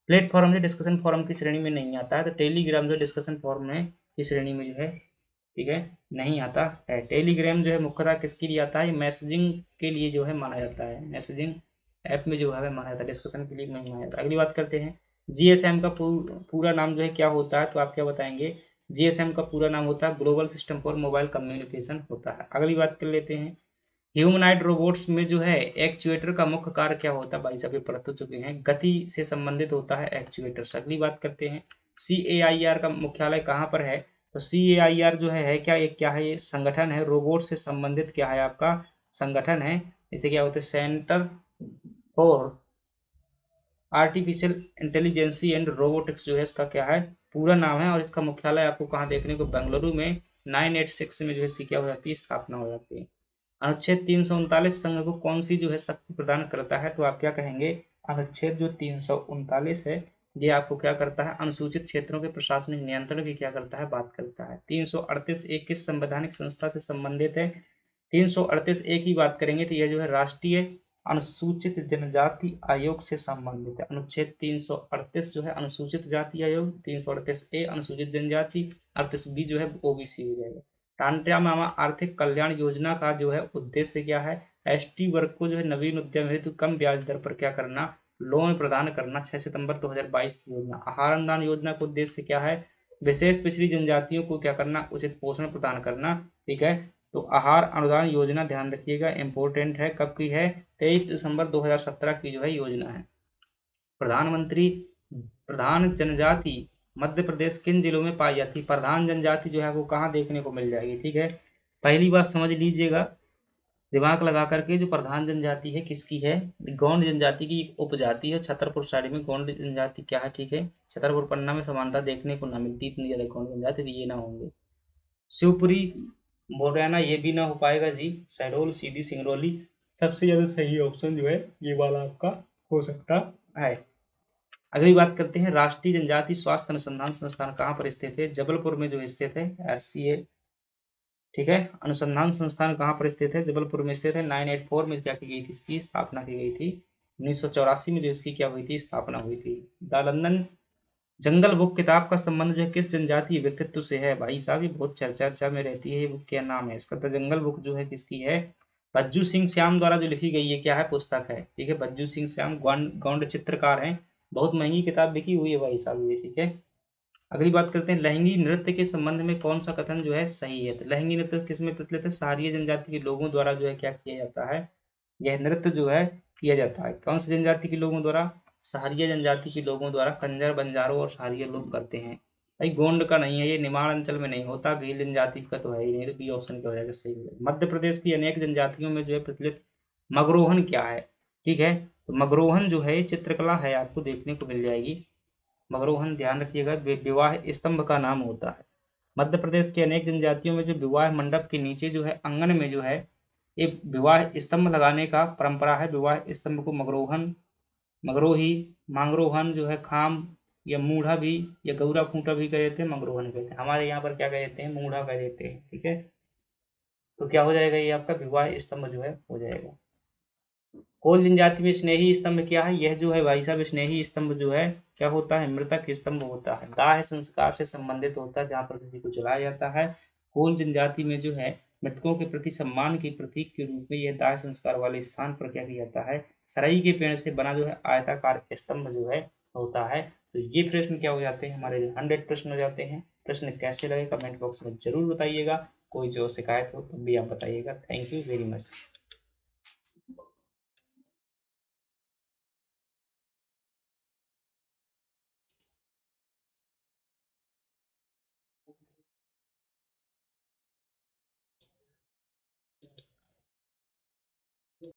प्लेटफॉर्म है डिस्कशन फोरम की श्रेणी में नहीं आता है, तो टेलीग्राम जो डिस्कशन फोरम है की श्रेणी में जो है, ठीक है, नहीं आता है। टेलीग्राम जो है मुख्यतः किसके लिए आता है, मैसेजिंग के लिए जो है माना जाता है, मैसेजिंग ऐप में जो है माना जाता है, डिस्कशन के लिए नहीं माना जाता। अगली बात करते हैं, GSM का पूरा नाम जो है क्या होता है, तो आप क्या बताएंगे। GSM का पूरा नाम होता है global system for mobile communication होता है। अगली बात कर लेते हैं, ह्यूमनॉइड रोबोट्स में जो है एक्चुएटर का मुख्य कार्य क्या होता है, भाई साहब ये पढ़ तो चुके हैं, गति से संबंधित होता है एक्चुएटर। अगली बात करते हैं, CAIR का मुख्यालय कहाँ पर है, तो CAIR जो है क्या, ये क्या है, ये संगठन है, रोबोट से संबंधित क्या है आपका संगठन है। इसे क्या होता है, centre for artificial intelligence and robotics जो है इसका क्या है, पूरा नाम है, और इसका मुख्यालय आपको कहाँ देखने को, बेंगलुरु में 986 में जो है इसकी क्या हो जाती है, स्थापना हो जाती है। अनुच्छेद 339 संघ को कौन सी जो है शक्ति प्रदान करता है, तो आप क्या कहेंगे, अनुच्छेद जो 339 है ये आपको क्या करता है, अनुसूचित क्षेत्रों के प्रशासनिक नियंत्रण की क्या करता है, बात करता है। 338 एक किस संवैधानिक संस्था से संबंधित है, 338 एक ही बात करेंगे तो यह जो है राष्ट्रीय अनुसूचित जनजाति आयोग से संबंधित है। अनुच्छेद 338 जो है अनुसूचित जाति आयोग, 338A अनुसूचित जनजाति, 38B जो है OBC हो जाएगा। टांट्या मामा आर्थिक कल्याण योजना का जो है उद्देश्य क्या है, ST वर्ग को जो है नवीन उद्यम हेतु कम ब्याज दर पर क्या करना, लोन प्रदान करना। 6 सितंबर 2022 की योजना। आहार अनुदान योजना का उद्देश्य क्या है, विशेष पिछड़ी जनजातियों को क्या करना, उचित पोषण प्रदान करना, ठीक है। तो आहार अनुदान योजना ध्यान रखिएगा इंपॉर्टेंट है, कब की है, 23 दिसंबर 2017 की जो है योजना है। प्रधानमंत्री प्रधान जनजाति मध्य प्रदेश किन जिलों में पाई जाती है, प्रधान जनजाति जो है वो कहाँ देखने को मिल जाएगी, ठीक है। पहली बात समझ लीजिएगा दिमाग लगा करके, जो प्रधान जनजाति है किसकी है, गौंड जनजाति की एक उपजाति है। छतरपुर साइड में गौंड जनजाति क्या है, ठीक है, छतरपुर पन्ना में समानता देखने को ना मिलती इतनी ज्यादा गौंड जनजाति, तो ये ना होंगे। शिवपुरी मोरैना ये भी ना हो पाएगा जी, शहडोल सीधी सिंगरौली, सबसे ज्यादा सही ऑप्शन जो है ये वाला आपका हो सकता है। अगली बात करते हैं, राष्ट्रीय जनजाति स्वास्थ्य अनुसंधान संस्थान कहाँ पर स्थित है, जबलपुर में जो स्थित है, SCA ठीक है। अनुसंधान संस्थान कहाँ पर स्थित है? जबलपुर में स्थित है। 984 में क्या की गई थी? इसकी स्थापना की गई थी। 1984 में जो इसकी क्या हुई थी? स्थापना हुई थी। द लंदन जंगल बुक किताब का संबंध जो है किस जनजातीय व्यक्तित्व से है? भाई साहब ये बहुत चर्चा में रहती है। ये बुक क्या नाम है इसका? द जंगल बुक जो है किसकी है? बज्जू सिंह श्याम द्वारा जो लिखी गई है क्या है? पुस्तक है। ठीक है, बज्जू सिंह श्याम गौंड चित्रकार हैं। बहुत महंगी किताब बिकी हुई है भाई साहब ये। ठीक है, अगली बात करते हैं, लहंगी नृत्य के संबंध में कौन सा कथन जो है सही है? तो लहंगी नृत्य किस में प्रचलित है? सहारिया जनजाति के लोगों द्वारा जो है क्या किया जाता है? यह नृत्य जो है किया जाता है। कौन सी जनजाति के लोगों द्वारा? सहारिया जनजाति के लोगों द्वारा। कंजर, बंजारों और सहारिया लोग करते हैं। भाई गोंड का नहीं है ये, निमाड़ अंचल में नहीं होता। भील जनजाति का तो है ही नहीं, तो बी ऑप्शन की हो जाएगा सही है। मध्य प्रदेश की अनेक जनजातियों में जो है प्रचलित मगरोहन क्या है? ठीक है, तो मगरोहन जो है चित्रकला है, आपको देखने को मिल जाएगी। मगरोहन ध्यान रखिएगा विवाह स्तंभ का नाम होता है। मध्य प्रदेश की अनेक जनजातियों में जो विवाह मंडप के नीचे जो है आंगन में जो है एक विवाह स्तंभ लगाने का परंपरा है। विवाह स्तंभ को मगरोहन, मगरोही, मांगरोहन जो है खाम या मूढ़ा भी या गौरा खूंटा भी कह देते हैं, मगरोहन कहते हैं। हमारे यहाँ पर क्या कह देते हैं? मूढ़ा कह देते हैं। ठीक है, तो क्या हो जाएगा? ये आपका विवाह स्तंभ जो है हो जाएगा। कोल जनजाति में स्नेही स्तंभ क्या है? यह जो है भाई साहब स्नेही स्तंभ जो है क्या होता है? मृतक स्तंभ होता है। दाह संस्कार से संबंधित होता है, जहाँ पर किसी को जलाया जाता है। कोल जनजाति में जो है मृतकों के प्रति सम्मान के प्रतीक के रूप में यह दाह संस्कार वाले स्थान पर क्या किया जाता है? सराई के पेड़ से बना जो है आयताकार स्तंभ जो है होता है। तो ये प्रश्न क्या हो जाते हैं? हमारे 100 प्रश्न हो जाते हैं। प्रश्न कैसे लगे कमेंट बॉक्स में जरूर बताइएगा। कोई जो शिकायत हो तो भी आप बताइएगा। Thank you very much.